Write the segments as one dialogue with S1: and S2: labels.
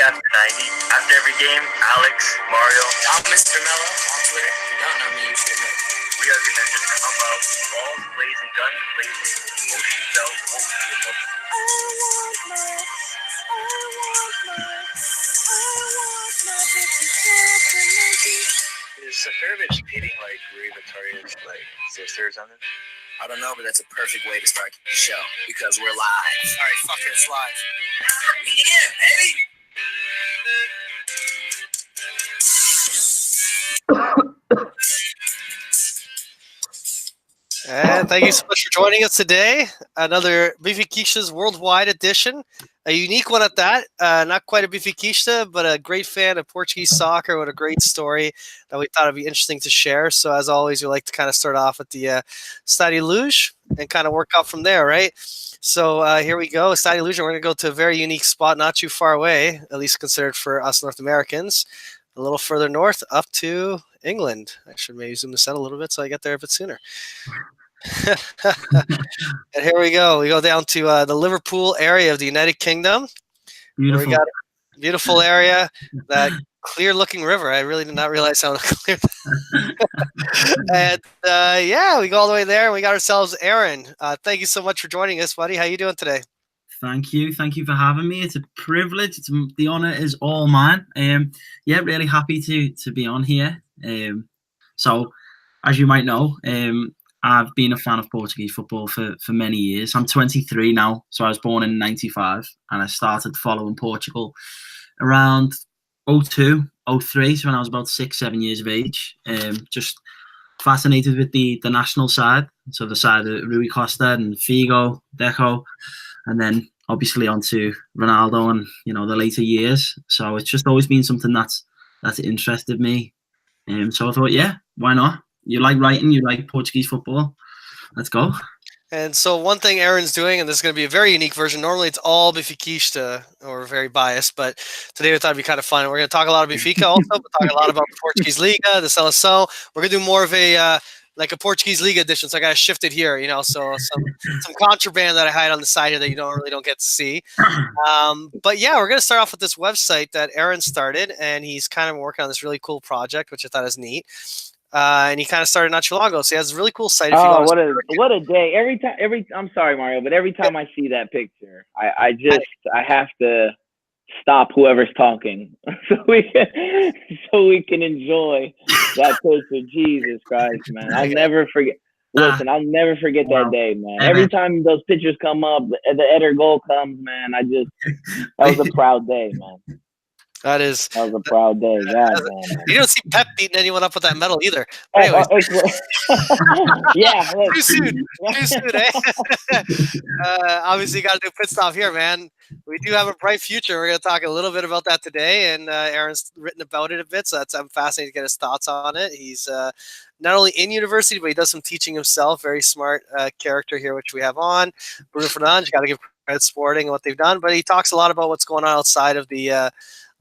S1: after 90. After every game, Alex, Mario,
S2: I'm Mr. Mello on Twitter. If you don't know me, you should know.
S1: we are going to just come out, balls blazing, guns blazing, emotions out, what we feel about it. Is Seferovic dating like Rui Victoria's like sister or something?
S2: I don't know, but that's a perfect way to start the show because we're live. All right, fuck it, it's live. Yeah, baby.
S3: And thank you so much for joining us today. Another Benfiquistas Worldwide edition. A unique one at that. Not quite a Benfiquista, but a great fan of Portuguese soccer with a great story that we thought would be interesting to share. So as always, we like to kind of start off with the Stade Luge and kind of work out from there, right? So here we go. Stade Luge. We're going to go to a very unique spot, not too far away, at least considered for us North Americans. A little further north, up to England. I should maybe zoom this out a little bit so I get there a bit sooner. And here we go. We go down to the Liverpool area of the United Kingdom.
S4: Beautiful.
S3: We got a beautiful area, that clear-looking river. I really did not realize how clear. And yeah, we go all the way there. And we got ourselves Aaron. Thank you so much for joining us, buddy. How you doing today?
S4: Thank you for having me. It's a privilege. The honor is all mine. Yeah, really happy to be on here. So, as you might know, I've been a fan of Portuguese football for many years. I'm 23 now, so I was born in 95, and I started following Portugal around 02, 03, so when I was about 6-7 years of age. Just fascinated with the national side, so the side of Rui Costa and Figo, Deco, and then obviously onto Ronaldo and the later years. So it's just always been something that's interested me. So I thought, yeah, why not? You like writing, you like Portuguese football. Let's go. And
S3: so one thing Aaron's doing, and this is going to be a very unique version. Normally it's all Benfiquista, or very biased, but today we thought it'd be kind of fun. We're going to talk a lot of Benfica also, but talk a lot about the Portuguese Liga, the Seleção. We're going to do more of a like a Portuguese Liga edition, so I got to shift it here, so some contraband that I hide on the side here that you don't get to see. But yeah, we're going to start off with this website that Aaron started, and he's kind of working on this really cool project, which I thought is neat. And he kind of started not too long ago, so he has a really cool site.
S1: What a day! I'm sorry, Mario, but every time I see that picture, I have to stop whoever's talking so we can enjoy that picture. Jesus Christ, man! I'll never forget. Listen, I'll never forget that day, man. Every time those pictures come up, the Eder goal comes, man. That was a proud day, man.
S3: That
S1: was a proud day. Yeah, man.
S3: You don't see Pep beating anyone up with that medal either.
S1: Anyways.
S3: Yeah. Too soon. Eh? Obviously, you got to do a pit stop here, man. We do have a bright future. We're going to talk a little bit about that today, and Aaron's written about it a bit, so I'm fascinated to get his thoughts on it. He's not only in university, but he does some teaching himself. Very smart character here, which we have on. Bruno Fernandes, you got to give credit Sporting and what they've done, but he talks a lot about what's going on outside of the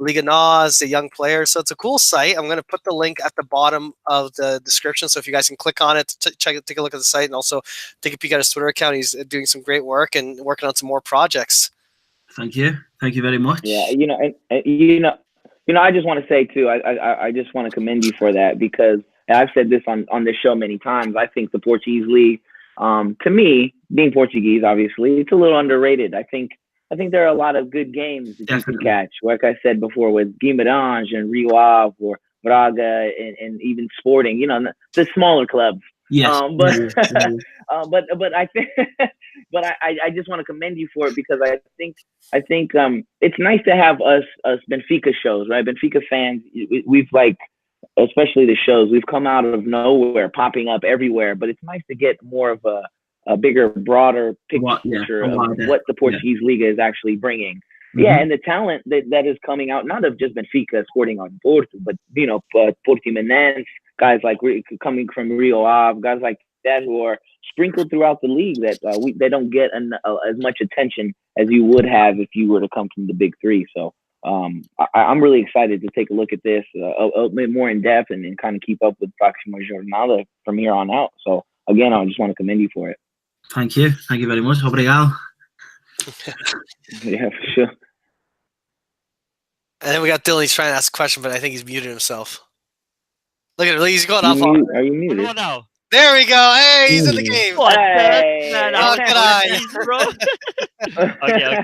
S3: Liga Nos, the young players. So it's a cool site. I'm going to put the link at the bottom of the description, so if you guys can click on it, take a look at the site, and also take a peek at his Twitter account. He's doing some great work and working on some more projects.
S4: Thank you very much.
S1: Yeah, I just want to say too, I just want to commend you for that, because I've said this on this show many times. I think the Portuguese league, to me, being Portuguese, obviously, it's a little underrated. I think there are a lot of good games that you can catch. Like I said before, with Guimarães and Rio Ave or Braga and even Sporting, the smaller clubs.
S4: Yes.
S1: But I think, I just want to commend you for it, because I think it's nice to have us Benfica shows, right? Benfica fans, we've especially the shows, we've come out of nowhere, popping up everywhere. But it's nice to get more of a bigger, broader picture of what the Portuguese Liga is actually bringing. Mm-hmm. Yeah, and the talent that is coming out, not of just Benfica, Sporting on Porto, but Portimonense, guys like coming from Rio Ave, guys like that who are sprinkled throughout the league that they don't get as much attention as you would have if you were to come from the big three. So I'm really excited to take a look at this a bit more in depth and kind of keep up with Próxima Jornada from here on out. So again, I just want to commend you for it.
S4: Thank you very much. Obrigado.
S1: Yeah, for sure.
S3: And then we got Dylan. He's trying to ask a question, but I think he's muted himself. Look at him. He's going
S1: You
S3: off.
S1: mute- Are you muted?
S5: What now?
S3: There we go. Hey, he's in the game.
S5: What
S1: Hey.
S5: the? Man,
S3: Oh,
S5: I
S3: good
S5: was bro. Okay.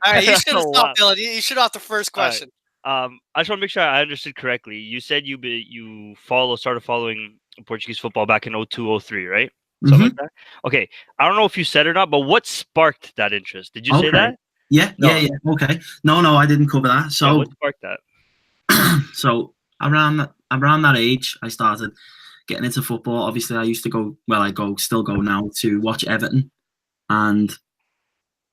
S3: All right, you should have
S5: Oh,
S3: stopped,
S5: wow.
S3: Dylan. You should have the first
S5: All right.
S3: question.
S5: I just want to make sure I understood correctly. You said you started following Portuguese football back in 02, 03, right? Something like that. Okay. I don't know if you said it or not, but what sparked that interest? Did you say that?
S4: Yeah,
S5: No.
S4: yeah. Okay. No, I didn't cover that.
S5: Yeah,
S4: So,
S5: what sparked that?
S4: so around that age, I started getting into football. Obviously, I used to go. Well, still go now to watch Everton, and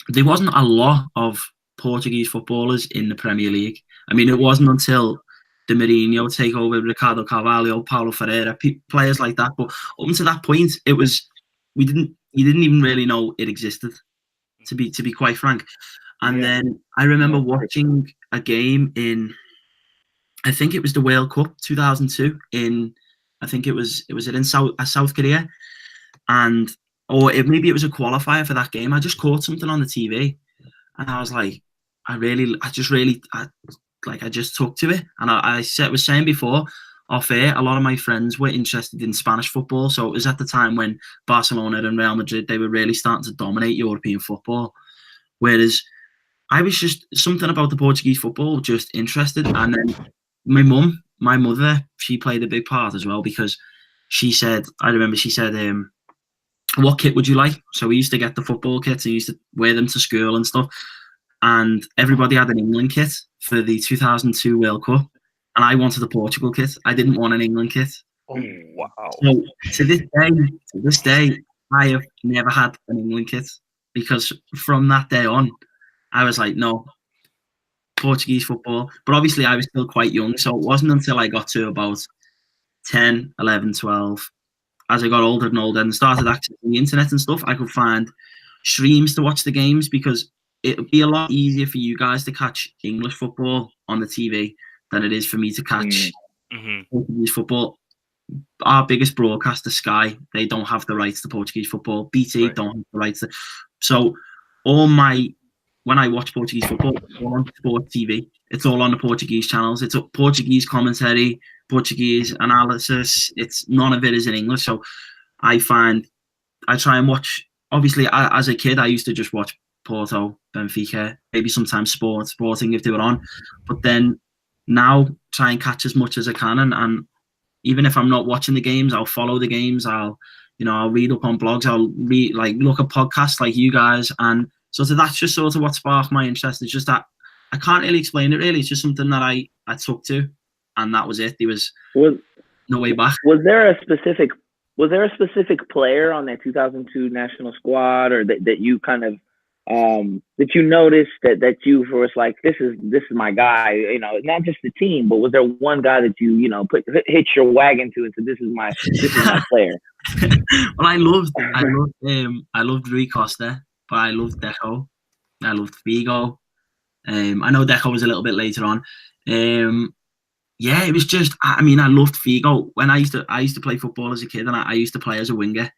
S4: there wasn't a lot of Portuguese footballers in the Premier League. I mean, it wasn't until the Mourinho takeover, Ricardo Carvalho, Paulo Ferreira, players like that. But up until that point, you didn't even really know it existed. To be quite frank. And then I remember watching a game in, I think it was the World Cup 2002 in, I think it was in South Korea, maybe it was a qualifier for that game. I just caught something on the TV, and I was like, I just took to it. And I was saying before off air, a lot of my friends were interested in Spanish football, so it was at the time when Barcelona and Real Madrid, they were really starting to dominate European football, whereas I was just something about the Portuguese football just interested. And then my mother, she played a big part as well, because I remember she said, what kit would you like? So we used to get the football kits and used to wear them to school and stuff. And everybody had an England kit for the 2002 World Cup. And I wanted a Portugal kit. I didn't want an England kit.
S5: Oh, wow.
S4: So to this day, I have never had an England kit, because from that day on, I was like, no, Portuguese football. But obviously I was still quite young, so it wasn't until I got to about 10, 11, 12, as I got older and older and started accessing the internet and stuff, I could find streams to watch the games, because it would be a lot easier for you guys to catch English football on the TV than it is for me to catch Portuguese football. Our biggest broadcaster, Sky, they don't have the rights to Portuguese football. BT don't have the rights to. So when I watch Portuguese football, it's all on Sport TV. It's all on the Portuguese channels. It's Portuguese commentary, Portuguese analysis. None of it is in English. So I try and watch. Obviously, as a kid, I used to just watch Porto, Benfica, maybe sometimes Sporting if they were on. But then now try and catch as much as I can, and even if I'm not watching the games, I'll follow the games. I'll read up on blogs. I'll look at podcasts like you guys, and so that's just sort of what sparked my interest. It's just that I can't really explain it. Really, it's just something that I took to, and that was it. There was no way back.
S1: Was there a specific player on that 2002 national squad, or that you kind of that you noticed that you was like, this is my guy, not just the team, but was there one guy that you hitch your wagon to and said, this is my player?
S4: Well, I loved Rui Costa, but I loved Deco. I loved Figo. I know Deco was a little bit later on. It was just, I loved Figo. When I used to play football as a kid, and I used to play as a winger.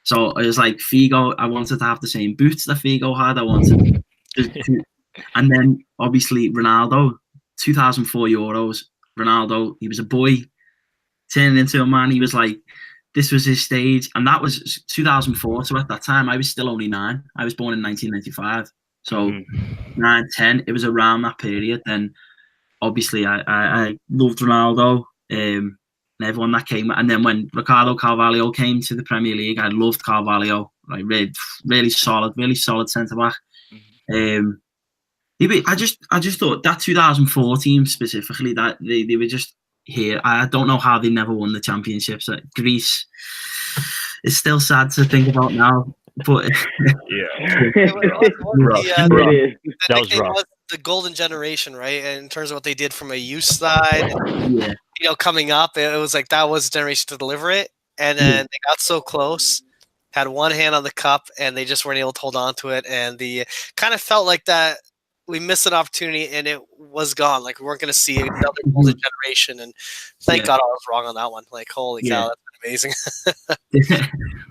S4: So it was like Figo, I wanted to have the same boots that Figo had. I wanted to, and then obviously Ronaldo, 2004 Euros. Ronaldo, he was a boy turning into a man. He was like, this was his stage, and that was 2004. So at that time, I was still only 9. I was born in 1995. So 9, 10, it was around that period. Then obviously I loved Ronaldo. And everyone that came, and then when Ricardo Carvalho came to the Premier League, I loved Carvalho. Like really solid centre back. I just thought that 2004 team specifically, that they were just here. I don't know how they never won the championships. Greece, it's still sad to think about now, but
S1: It is.
S5: That was rough.
S3: The golden generation, right? And in terms of what they did from a youth side, coming up, it was like that was the generation to deliver it. And then they got so close, had one hand on the cup, and they just weren't able to hold on to it. And the kind of felt like that we missed an opportunity, and it was gone. Like we weren't going to see another golden generation. And thank God I was wrong on that one. Like holy cow, that's amazing.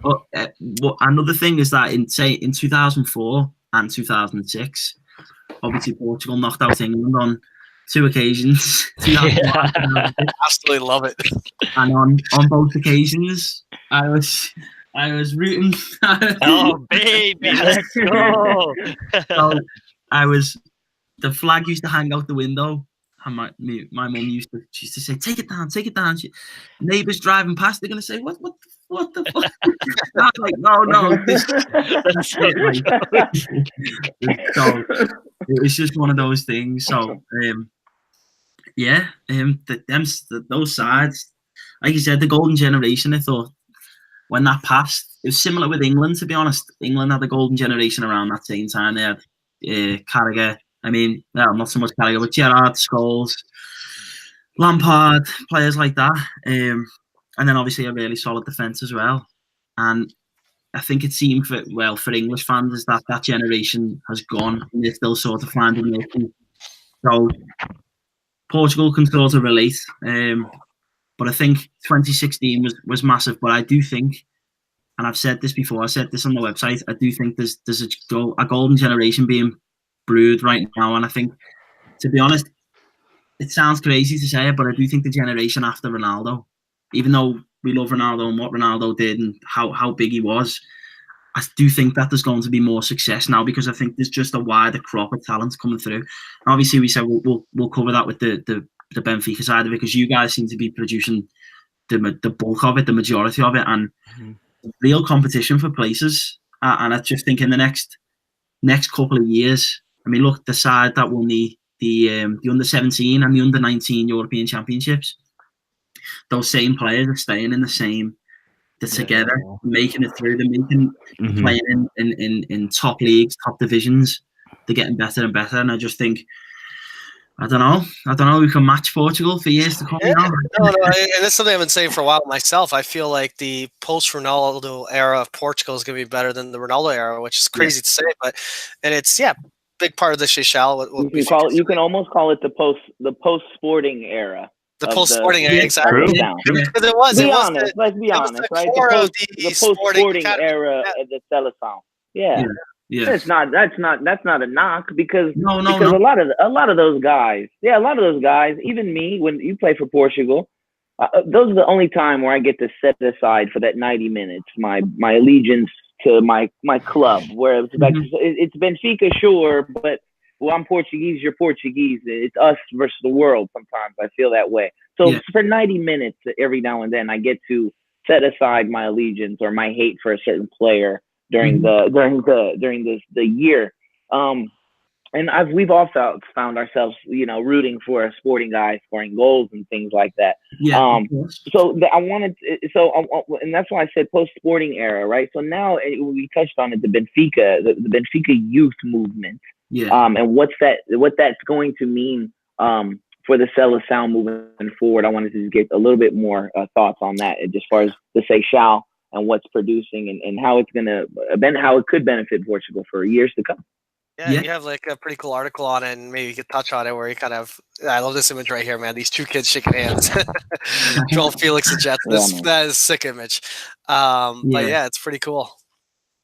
S4: Well, another thing is that in 2004 and 2006. Obviously, Portugal knocked out England on 2 occasions.
S3: Absolutely love it.
S4: And on both occasions, I was rooting.
S5: Oh baby, let's go.
S4: So the flag used to hang out the window, and my mum used to say, take it down. Neighbours driving past, they're gonna say, what the fuck? I was like, no. So it was just one of those things. So those sides, like you said, the golden generation. I thought when that passed, it was similar with England. To be honest, England had the golden generation around that same time. They had Carragher. I mean, not so much Carragher, but Gerrard, Scholes, Lampard, players like that. And then obviously a really solid defence as well. And I think it seemed for English fans is that generation has gone and they're still sort of finding their feet. So Portugal can sort of relate. But I think 2016 was massive. But I do think, and I've said this before, I said this on the website, I do think there's a golden generation being brewed right now. And I think, to be honest, it sounds crazy to say it, but I do think the generation after Ronaldo, even though we love Ronaldo and what Ronaldo did and how big he was, I do think that there's going to be more success now because I think there's just a wider crop of talent coming through. And obviously, we said we'll cover that with the Benfica side of it because you guys seem to be producing the bulk of it, the majority of it, and real competition for places. And I just think in the next couple of years, I mean, look, the side that won the under-17 and the under-19 European Championships, those same players are staying in the same. They're together, making it through. They're playing in top leagues, top divisions. They're getting better and better. And I just think, I don't know. We can match Portugal for years to come.
S3: Yeah, and that's something I've been saying for a while myself. I feel like the post-Ronaldo era of Portugal is going to be better than the Ronaldo era, which is crazy to say, and it's big part of the Seychelles.
S1: You can almost call it the post-sporting era.
S3: The post-sporting era, exactly. Because
S1: Let's be honest, right? The post-sporting era of the Seleção. Yeah. That's not a knock because a lot of those guys, even me, when you play for Portugal, those are the only time where I get to set aside for that 90 minutes my allegiance to my club, where it's like it's Benfica, sure, but I'm Portuguese, you're Portuguese. It's us versus the world. Sometimes I feel that way. So for 90 minutes, every now and then, I get to set aside my allegiance or my hate for a certain player during the year. And we've all found ourselves, rooting for a sporting guy scoring goals and things like that. And that's why I said post-sporting era, right? So now we touched on it, the Benfica youth movement. And what that's going to mean for the Seleção moving forward. I wanted to just get a little bit more thoughts on that, as far as the Seychelles and what's producing and how it's how it could benefit Portugal for years to come.
S3: You have like a pretty cool article on it, and maybe you could touch on it where you kind of, I love this image right here, man. These two kids shaking hands. Joel Felix and Jets. That is a sick image. But yeah, it's pretty cool.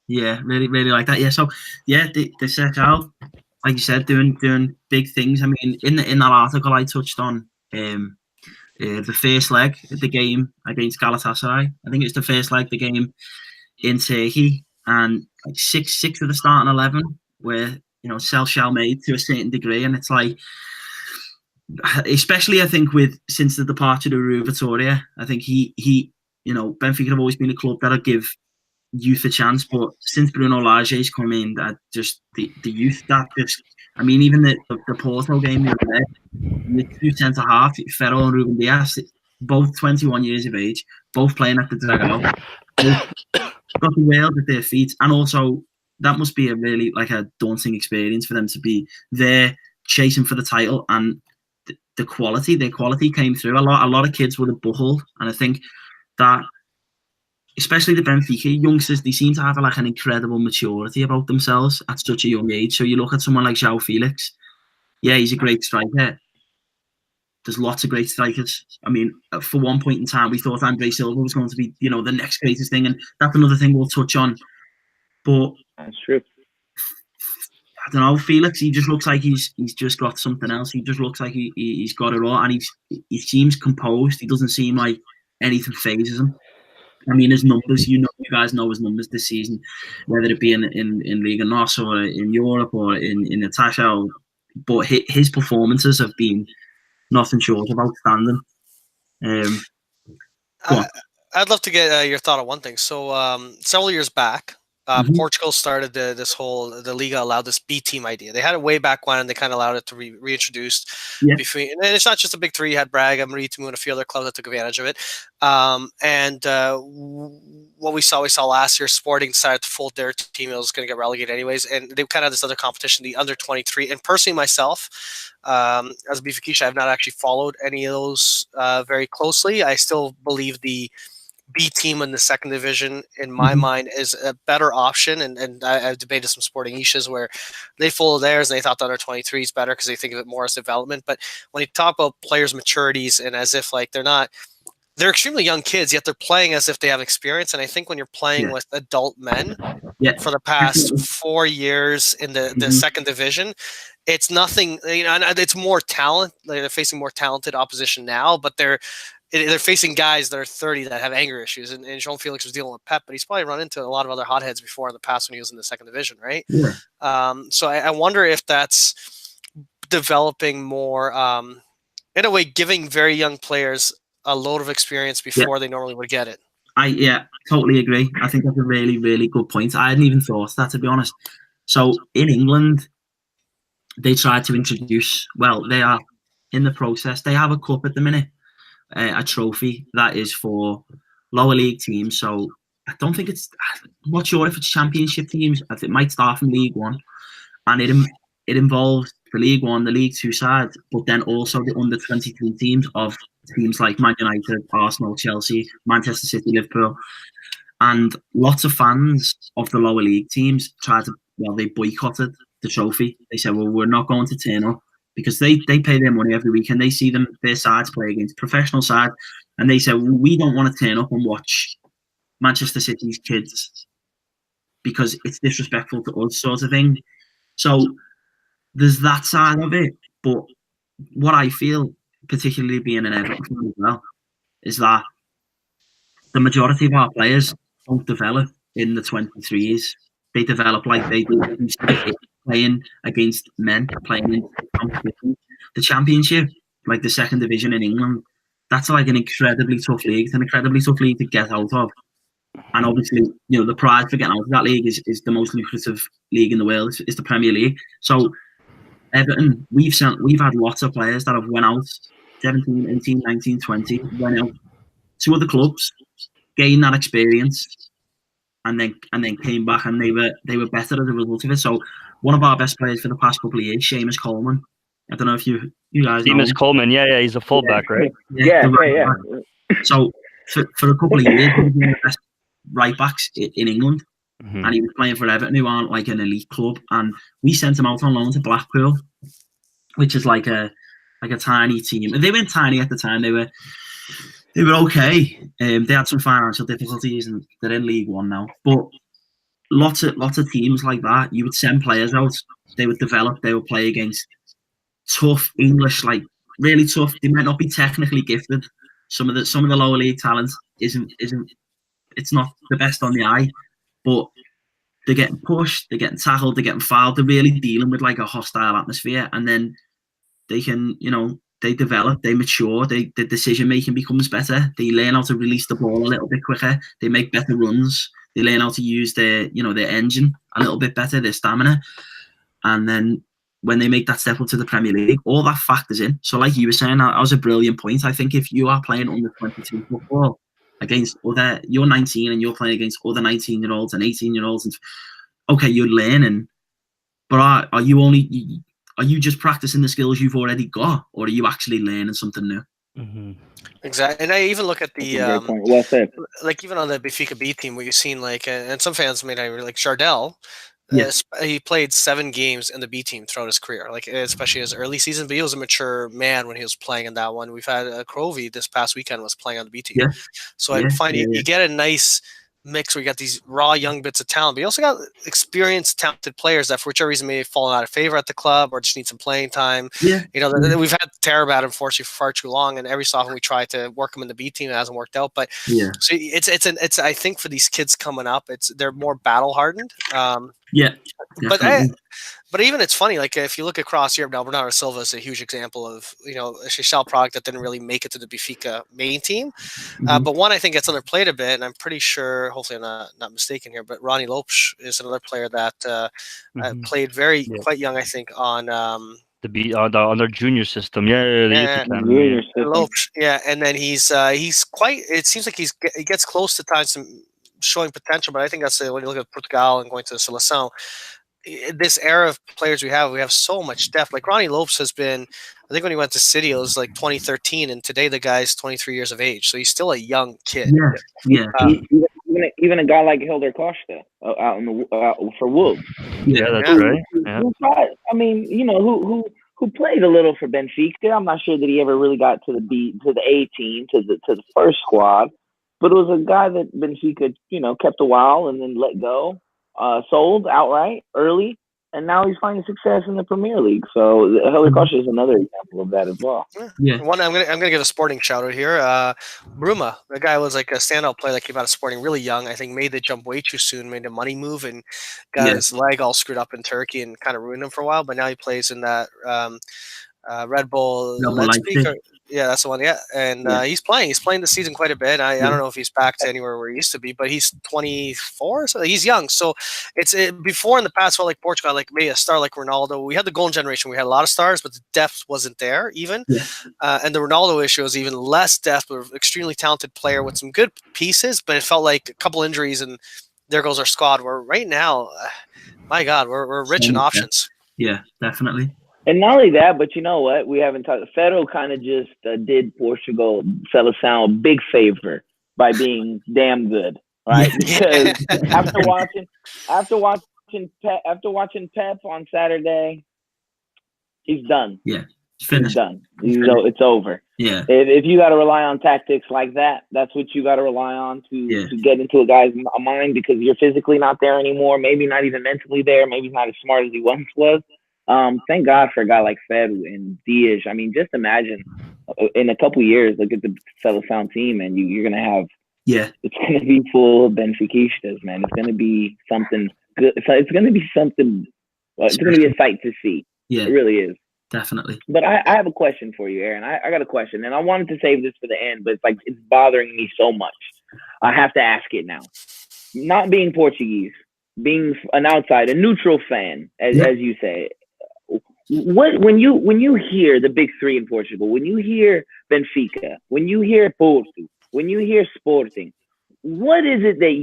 S4: Yeah, really, really like that. Yeah, so the Seychelles, like you said, doing big things. I mean, in that article I touched on the first leg of the game against Galatasaray. I think it's the first leg of the game in Turkey, and like six of the starting 11 were Seychelles made to a certain degree, and it's like, especially I think since the departure of Rui Vitória, I think he Benfica have always been a club that'll give youth a chance, but since Bruno Lage's come in, that just the youth even the Porto game the two centre half, Ferro and Ruben Dias, both 21 years of age, both playing at the Dragão, got the world at their feet, and also that must be a really a daunting experience for them to be there chasing for the title, and their quality came through. A lot of kids would have buckled, and I think that especially the Benfica youngsters, they seem to have an incredible maturity about themselves at such a young age. So you look at someone like João Felix, he's a great striker. There's lots of great strikers. I mean, for one point in time, we thought Andre Silva was going to be, the next greatest thing, and that's another thing we'll touch on. But
S1: that's true.
S4: I don't know, Felix. He just looks like he's just got something else. He just looks like he's got it all, and he seems composed. He doesn't seem like anything phases him. I mean, his numbers. You guys know his numbers this season, whether it be in Liga Nos or in Europe or in Natasha. But his performances have been nothing short of outstanding.
S3: I'd love to get your thought on one thing. So several years back, Portugal started the Liga allowed this B team idea. They had it way back when, and they kind of allowed it to reintroduced. And it's not just the big three. You had Braga, Marítimo, and a few other clubs that took advantage of it. What we saw last year, Sporting decided to fold their team. It was going to get relegated anyways, and they kind of had this other competition, the under 23. And personally, myself, as a Benfiquista, I've not actually followed any of those very closely. I still believe the B team in the second division, in my mind, is a better option. And I've debated some Sporting Ishas where they followed theirs and they thought the under 23 is better because they think of it more as development. But when you talk about players' maturities and as if like they're extremely young kids, yet they're playing as if they have experience. And I think when you're playing with adult men for the past 4 years in the second division, it's nothing, and it's more talent. They're facing more talented opposition now, but they're facing guys that are 30 that have anger issues. And João Felix was dealing with Pep, but he's probably run into a lot of other hotheads before in the past when he was in the second division, right? So I wonder if that's developing more, in a way, giving very young players a load of experience before they normally would get it.
S4: I totally agree. I think that's a really, really good point. I hadn't even thought of that, to be honest. So in England, they tried to introduce, they are in the process. They have a cup at the minute, a trophy that is for lower league teams. So I don't think I'm not sure if it's championship teams. I think it might start from League One, and it involves the League One, the League Two side, but then also the under 23 teams of teams like Man United, Arsenal, Chelsea, Manchester City, Liverpool, and lots of fans of the lower league teams they boycotted the trophy. They said, well, we're not going to turn up, because they pay their money every week and they see their sides play against professional side, and they said, well, we don't want to turn up and watch Manchester City's kids because it's disrespectful to us, sort of thing. So there's that side of it. But what I feel, particularly being an Everton fan as well, is that the majority of our players don't develop in the 23s. They develop like they do playing against men, playing in competition. The Championship, like the second division in England, that's like an incredibly tough league. It's an incredibly tough league to get out of. And obviously, the prize for getting out of that league is the most lucrative league in the world. It's the Premier League. So Everton, we've had lots of players that have went out 17, 18, 19, 20, went out to other clubs, gained that experience, and then came back and they were better as a result of it. So one of our best players for the past couple of years, Seamus Coleman. I don't know if you guys know
S5: Seamus Coleman, he's a fullback, right?
S1: Yeah.
S4: So for a couple of years, he was one of the best right backs in England, and he was playing for Everton, who aren't like an elite club. And we sent him out on loan to Blackpool, which is like a tiny team. And they weren't tiny at the time. They were okay. They had some financial difficulties, and they're in League One now. But lots of teams like that, you would send players out. They would develop. They would play against tough English, like really tough. They might not be technically gifted. Some of the lower league talent isn't. It's not the best on the eye, but they're getting pushed. They're getting tackled. They're getting fouled. They're really dealing with like a hostile atmosphere, and then they can, they develop, they mature, the decision making becomes better. They learn how to release the ball a little bit quicker. They make better runs. They learn how to use their engine a little bit better, their stamina. And then when they make that step up to the Premier League, all that factors in. So like you were saying, that was a brilliant point. I think if you are playing under 22 football against you're 19 and you're playing against other 19-year-olds and 18-year-olds, and okay, you're learning, but are you just practicing the skills you've already got, or are you actually learning something new?
S3: Mm-hmm. Exactly. And I even look at the
S1: well said.
S3: Like even on the Benfica B team, where you've seen like, and some fans may not like Jardel. He played 7 games in the B team throughout his career, like especially his early season. But he was a mature man when he was playing in that one. We've had Crovey this past weekend was playing on the B team, so I find you get a nice mix where you got these raw young bits of talent, but you also got experienced, talented players that for whichever reason may have fallen out of favor at the club or just need some playing time.
S4: Yeah.
S3: You know, we've had Tarabat unfortunately for far too long, and every so often we try to work them in the B team. It hasn't worked out, but
S4: yeah.
S3: So it's I think for these kids coming up, they're more battle hardened.
S4: Yeah.
S3: But even it's funny, like if you look across Europe now, Bernardo Silva is a huge example of, you know, a Seychelles product that didn't really make it to the Benfica main team. But one I think gets underplayed a bit, and I'm pretty sure, hopefully I'm not mistaken here, but Ronnie Lopes is another player that played quite young, I think, on
S5: on their junior system.
S3: Lopes, and then he's quite. It seems like he gets close to times showing potential, but I think that's when you look at Portugal and going to the Seleção. This era of players we have so much depth. Like Ronnie Lopes has been, I think when he went to City, it was like 2013, and today the guy's 23 years of age, so he's still a young kid.
S1: Even a guy like Hilder Costa out in the for Wolves.
S5: Yeah, that's right. Yeah.
S1: I mean, you know, who played a little for Benfica. I'm not sure that he ever really got to the A team, to the first squad, but it was a guy that Benfica, you know, kept a while and then let go. Sold outright early, and now he's finding success in the Premier League. So Hilder Costa is another example of that as well.
S3: Yeah. One I'm gonna give a Sporting shout out here. Bruma, the guy was like a standout player that came out of Sporting really young. I think made the jump way too soon, made a money move, and got his leg all screwed up in Turkey and kind of ruined him for a while. But now he plays in that Red Bull Leipzig. Yeah, that's the one. Yeah, and he's playing the season quite a bit. I don't know if he's back to anywhere where he used to be, but he's 24, so he's young. So it's before in the past, felt like Portugal, like maybe a star like Ronaldo. We had the golden generation. We had a lot of stars, but the depth wasn't there even. And the Ronaldo issue was even less depth, but extremely talented player with some good pieces. But it felt like a couple injuries, and there goes our squad. Where right now, my God, we're rich in options.
S4: Yeah, definitely.
S1: And not only that, but you know what? We haven't talked. Ferro kind of just did Portugal Seleção a big favor by being damn good, right? Because after watching Pep on Saturday, he's done.
S4: Yeah, finished.
S1: He's done. It's over.
S4: Yeah.
S1: If you got to rely on tactics like that, that's what you got to rely on to get into a guy's mind, because you're physically not there anymore. Maybe not even mentally there. Maybe he's not as smart as he once was. Thank God for a guy like Fed and Diaz. I mean, just imagine in a couple years, look at the Seleção team, and you're gonna have it's gonna be full of Benfiquistas, man. It's gonna be something good. It's gonna be something. It's gonna be a sight to see.
S4: Yeah,
S1: it really is.
S4: Definitely.
S1: But I have a question for you, Aaron. I got a question, and I wanted to save this for the end, but it's bothering me so much. I have to ask it now. Not being Portuguese, being an outsider, a neutral fan, as you say. When you hear the big three in Portugal, when you hear Benfica, when you hear Porto, when you hear Sporting, what is it that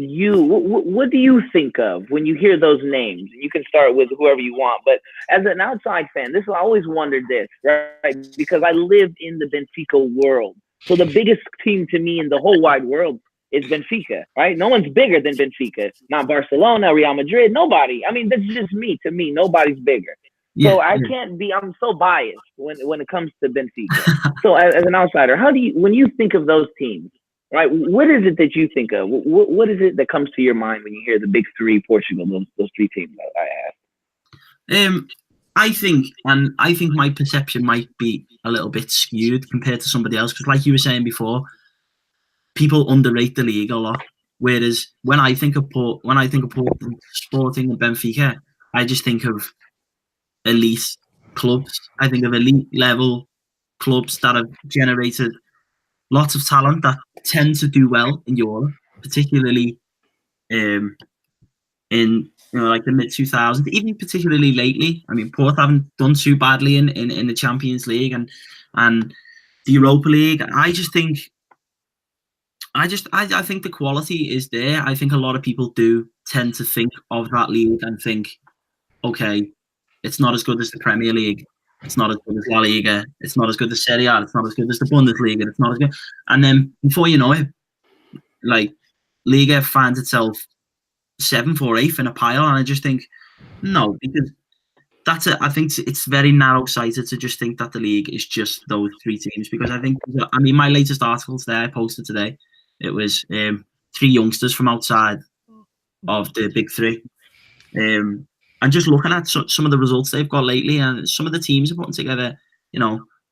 S1: what do you think of when you hear those names? You can start with whoever you want, but as an outside fan, I always wondered this, right? Because I lived in the Benfica world. So the biggest team to me in the whole wide world is Benfica, right? No one's bigger than Benfica. Not Barcelona, Real Madrid, nobody. I mean, that's just me. To me, nobody's bigger. So I can't be. I'm so biased when it comes to Benfica. So as an outsider, when you think of those teams, right? What is it that you think of? What is it that comes to your mind when you hear the big three, Portugal, those three teams I asked?
S4: I think my perception might be a little bit skewed compared to somebody else, because, like you were saying before, people underrate the league a lot. Whereas when I think of Porto, Sporting, and Benfica, I just think of elite clubs. I think of elite level clubs that have generated lots of talent that tend to do well in Europe, particularly in like the mid 2000s, even particularly lately. I mean, Porto haven't done too badly in the Champions League and the Europa League. I think the quality is there. I think a lot of people do tend to think of that league and think, okay, it's not as good as the Premier League. It's not as good as La Liga. It's not as good as Serie A. It's not as good as the Bundesliga. It's not as good. And then before you know it, like, Liga finds itself 7th or 8th in a pile. And I just think, no, because I think it's very narrow-sighted to just think that the league is just those three teams. Because my latest article today, I posted today, it was three youngsters from outside of the big three. And just looking at some of the results they've got lately, and some of the teams are putting together,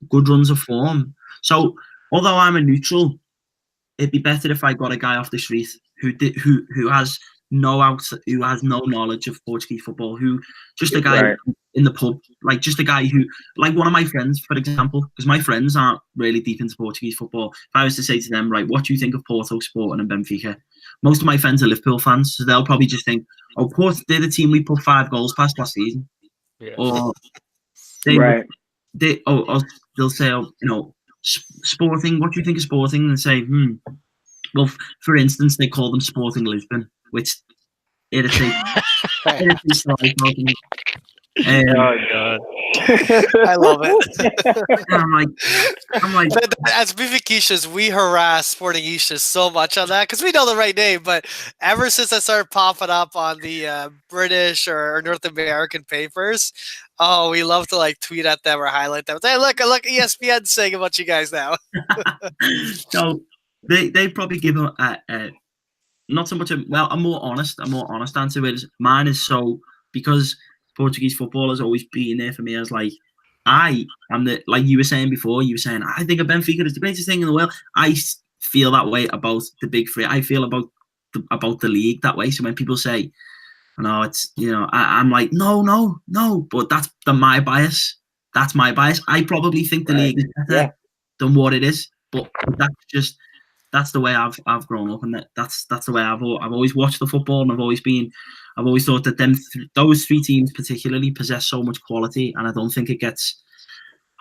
S4: good runs of form. So, although I'm a neutral, it'd be better if I got a guy off the street who has no knowledge of Portuguese football, just a guy in the pub, like just a guy who, like one of my friends, for example, because my friends aren't really deep into Portuguese football. If I was to say to them, right, what do you think of Porto, Sporting and Benfica? Most of my friends are Liverpool fans, so they'll probably just think, oh, Porto, they're the team we put 5 goals past last season.
S5: Yeah.
S4: Or they'll say, Sporting, what do you think of Sporting? And say, well, for instance, they call them Sporting Lisbon, which irritates me.
S5: Oh God.
S3: I love it.
S4: I'm like,
S3: as Benfiquistas, we harass Sportingistas so much on that because we know the right name. But ever since I started popping up on the British or North American papers, we love to like tweet at them or highlight them. Hey, look, ESPN saying about you guys now.
S4: So they probably give not so much a more honest answer. Is mine is so because Portuguese football has always been there for me as like I am like you were saying before. You were saying I think of Benfica is the greatest thing in the world. I feel that way about the big three. I feel about the league that way. So when people say, "No, it's I'm like no," but that's my bias. That's my bias. I probably think the league is better than what it is, but that's the way I've grown up, and that's the way I've always watched the football, and I've always thought that those 3 teams particularly possess so much quality, and I don't think it gets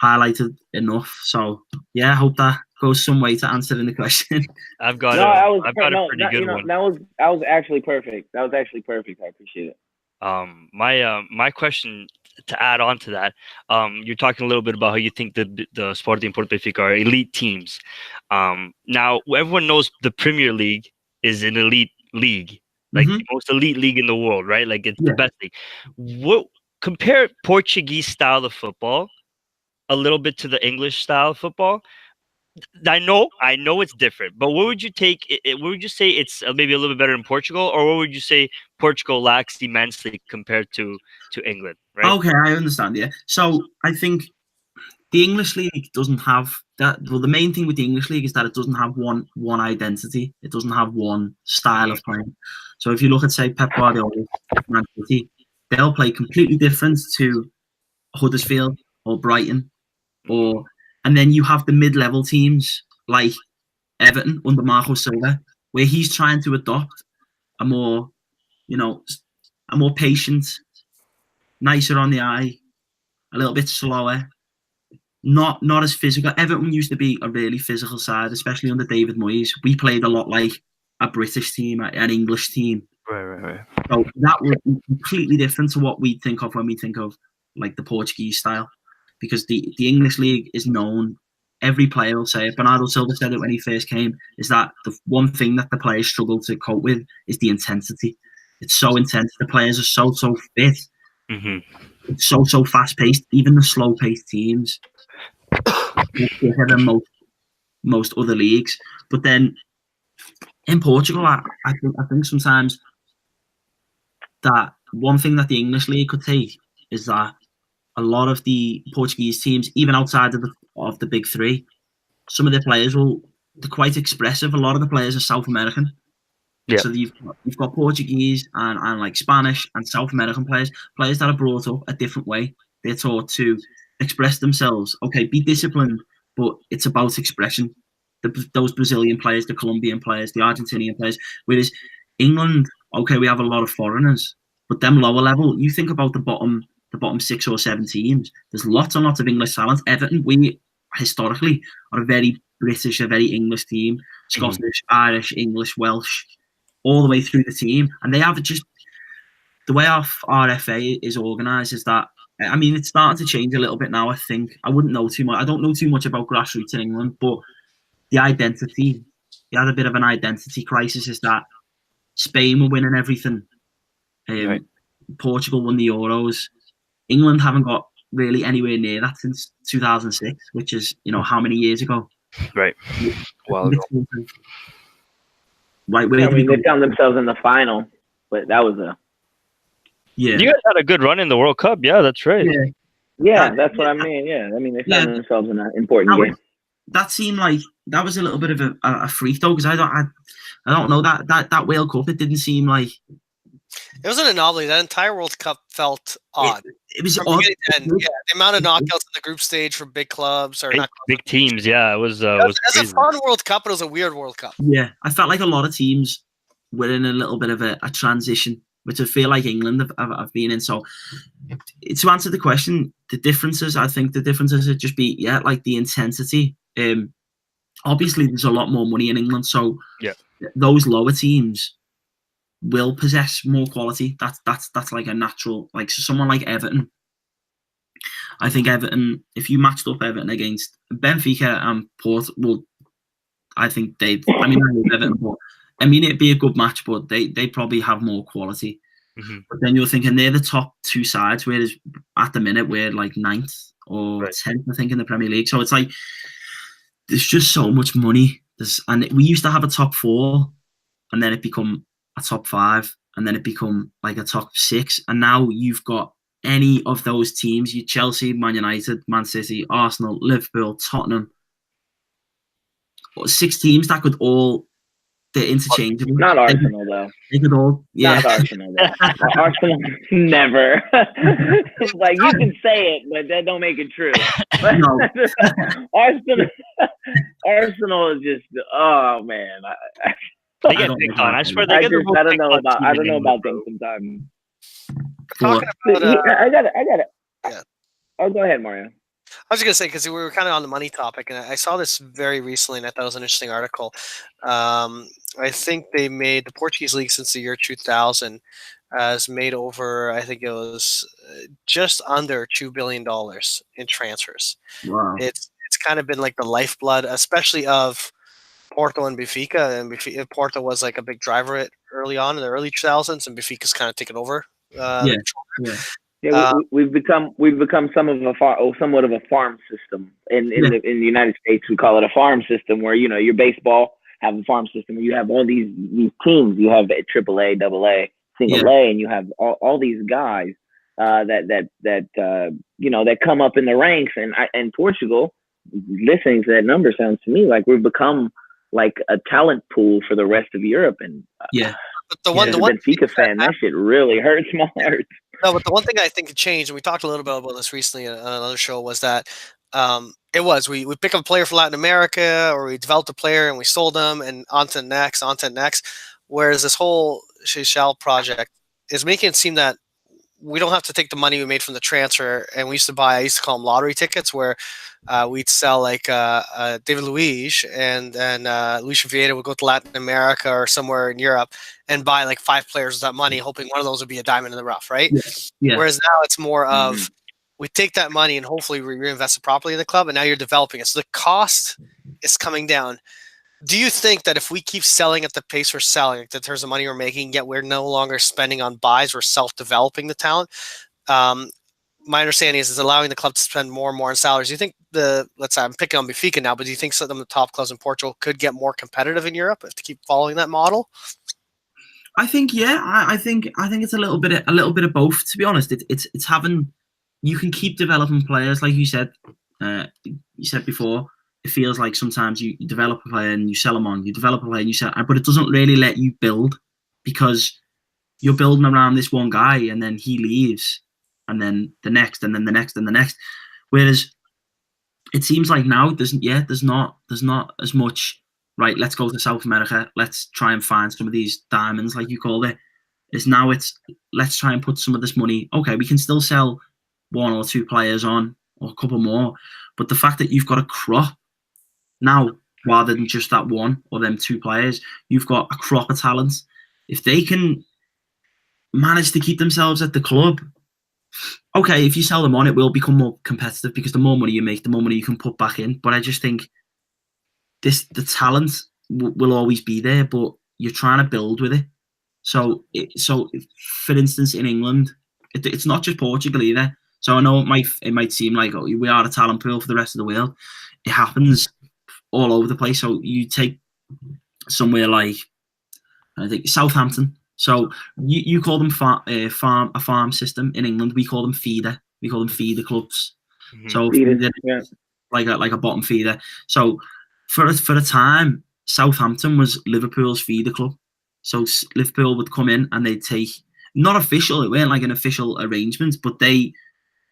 S4: highlighted enough. So yeah, I hope that goes some way to answering the question.
S5: I've got a pretty good one.
S1: That was actually perfect. I appreciate it.
S5: My question to add on to that, you're talking a little bit about how you think the Sporting Porto Benfica are elite teams. Now everyone knows the Premier League is an elite league, like the most elite league in the world, right? Like it's the best league. What compare Portuguese style of football a little bit to the English style of football? I know it's different, but what would you take? What would you say it's maybe a little bit better in Portugal, or what would you say Portugal lacks immensely compared to England? Right?
S4: Okay, I understand. Yeah, so I think the English league doesn't have that. Well, the main thing with the English league is that it doesn't have one identity. It doesn't have one style of playing. So if you look at say Pep Guardiola, Man City, they'll play completely different to Huddersfield or Brighton, and then you have the mid-level teams like Everton under Marco Silva, where he's trying to adopt a more patient, nicer on the eye, a little bit slower, not as physical. Everton used to be a really physical side, especially under David Moyes. We played a lot like a British team, an English team.
S5: Right.
S4: So that would be completely different to what we think of when we think of like the Portuguese style. Because the English league is known, every player will say it. Bernardo Silva said it when he first came, is that the one thing that the players struggle to cope with is the intensity. It's so intense. The players are so fit. It's so fast-paced. Even the slow-paced teams are quicker than most other leagues. But then in Portugal, I think sometimes that one thing that the English league could take is that a lot of the Portuguese teams, even outside of the big 3, some of their players they're quite expressive. A lot of the players are South American. Yeah. So you've got Portuguese and like Spanish and South American players that are brought up a different way. They're taught to express themselves. Okay, be disciplined, but it's about expression. Those Brazilian players, the Colombian players, the Argentinian players. Whereas England, okay, we have a lot of foreigners, but them lower level, you think about the bottom 6 or 7 teams, there's lots and lots of English talent. Everton, we historically are a very British, a very English team. Scottish, Irish, English, Welsh, all the way through the team. And they have just, the way our RFA is organised is that, I mean, it's starting to change a little bit now, I think. I wouldn't know too much. I don't know too much about grassroots in England, but the identity, they had a bit of an identity crisis, is that Spain were winning everything.
S5: Right.
S4: Portugal won the Euros. England haven't got really anywhere near that since 2006, which is, how many years ago?
S5: Right. Well,
S4: right where
S1: they found themselves in the final, but that was
S5: You guys had a good run in the World Cup. Yeah, that's right.
S1: That's what I mean. Yeah, I mean they found themselves in an important game.
S4: That seemed like that was a little bit of a freak though, because I don't know that World Cup. It didn't seem like
S3: it was an anomaly. That entire World Cup felt odd.
S4: It was odd.
S3: The amount of knockouts in the group stage for big clubs or
S5: big teams. Yeah, it was.
S3: It's a fun World Cup, but it was a weird World Cup.
S4: Yeah, I felt like a lot of teams were in a little bit of a transition, which I feel like England have been in. So to answer the question, the differences, I think the differences would just be like the intensity. Obviously, there's a lot more money in England, so those lower teams will possess more quality. That's like a natural, like someone like Everton. I think Everton, if you matched up Everton against Benfica and Port, well, I think I love Everton, but it'd be a good match, but they probably have more quality.
S5: Mm-hmm.
S4: But then you're thinking they're the top two sides, whereas at the minute we're like 9th or 10th, I think, in the Premier League. So it's like there's just so much money. And we used to have a top 4, and then it become a top 5, and then it become like a top 6, and now you've got any of those teams, you Chelsea, Man United, Man City, Arsenal, Liverpool, Tottenham, 6 teams that could all, they're interchangeable.
S1: Not Arsenal though.
S4: They could all,
S1: Not Arsenal though. Arsenal never. Like you can say it, but that don't make it true.
S4: No.
S1: Arsenal is just, oh man.
S5: They get picked on. I swear they get the most
S1: I don't know about them sometimes.
S3: Talking about,
S1: I got it. Yeah. Oh, go ahead, Mario.
S3: I was going to say, because we were kind of on the money topic, and I saw this very recently, and I thought it was an interesting article. I think they made the Portuguese league since the year 2000 has made over, I think it was just under $2 billion in transfers.
S4: Wow.
S3: It's kind of been like the lifeblood, especially of Porto and Benfica. And Porto was like a big driver it early on in the early 2000s, and Benfica's kind of taken over.
S1: We've become somewhat of a farm system. In the United States, we call it a farm system, where your baseball have a farm system where you have all these teams. You have AAA, AA, Single A, and you have all these guys that come up in the ranks. And Portugal, listening to that number, sounds to me like we've become like a talent pool for the rest of Europe. And
S3: but the one
S1: Benfica fan, that shit really hurts my heart.
S3: No, but the one thing I think changed, and we talked a little bit about this recently on another show, was that we pick up a player for Latin America, or we developed a player and we sold them, and on to the next. Whereas this whole Seychelles project is making it seem that we don't have to take the money we made from the transfer, and I used to call them lottery tickets, where we'd sell like David Luiz, and then Luis Vieira would go to Latin America or somewhere in Europe and buy like 5 players with that money, hoping one of those would be a diamond in the rough, right?
S4: Yeah.
S3: Whereas now it's more of we take that money and hopefully we reinvest it properly in the club, and now you're developing it. So the cost is coming down. Do you think that if we keep selling at the pace we're selling, that there's the money we're making, yet we're no longer spending on buys, we're self-developing the talent? My understanding is it's allowing the club to spend more and more on salaries. Do you think let's say I'm picking on Benfica now, but do you think some of the top clubs in Portugal could get more competitive in Europe if to keep following that model?
S4: I think I think it's a little bit of both. To be honest, it's having, you can keep developing players, like you said before. It feels like sometimes you develop a player and you sell them on. You develop a player and you sell, but it doesn't really let you build, because you're building around this one guy and then he leaves, and then the next, and then the next, and the next. Whereas it seems like now there's not as much. Right, let's go to South America. Let's try and find some of these diamonds, like you call it. Let's try and put some of this money. Okay, we can still sell 1 or 2 players on, or a couple more, but the fact that you've got a crop now, rather than just that 1 or them 2 players, you've got a crop of talent. If they can manage to keep themselves at the club, okay, if you sell them on, it will become more competitive, because the more money you make, the more money you can put back in. But I just think the talent will always be there, but you're trying to build with it. So for instance, in England, it's not just Portugal either. So I know it might seem like, oh, we are a talent pool for the rest of the world. It happens all over the place. So you take somewhere like I think Southampton. So you call them a farm system in England. We call them feeder. We call them feeder clubs.
S5: Mm-hmm.
S4: So
S1: feeder, yeah.
S4: like a bottom feeder. So for a time, Southampton was Liverpool's feeder club. So Liverpool would come in and they'd take, not official, it weren't like an official arrangement, but they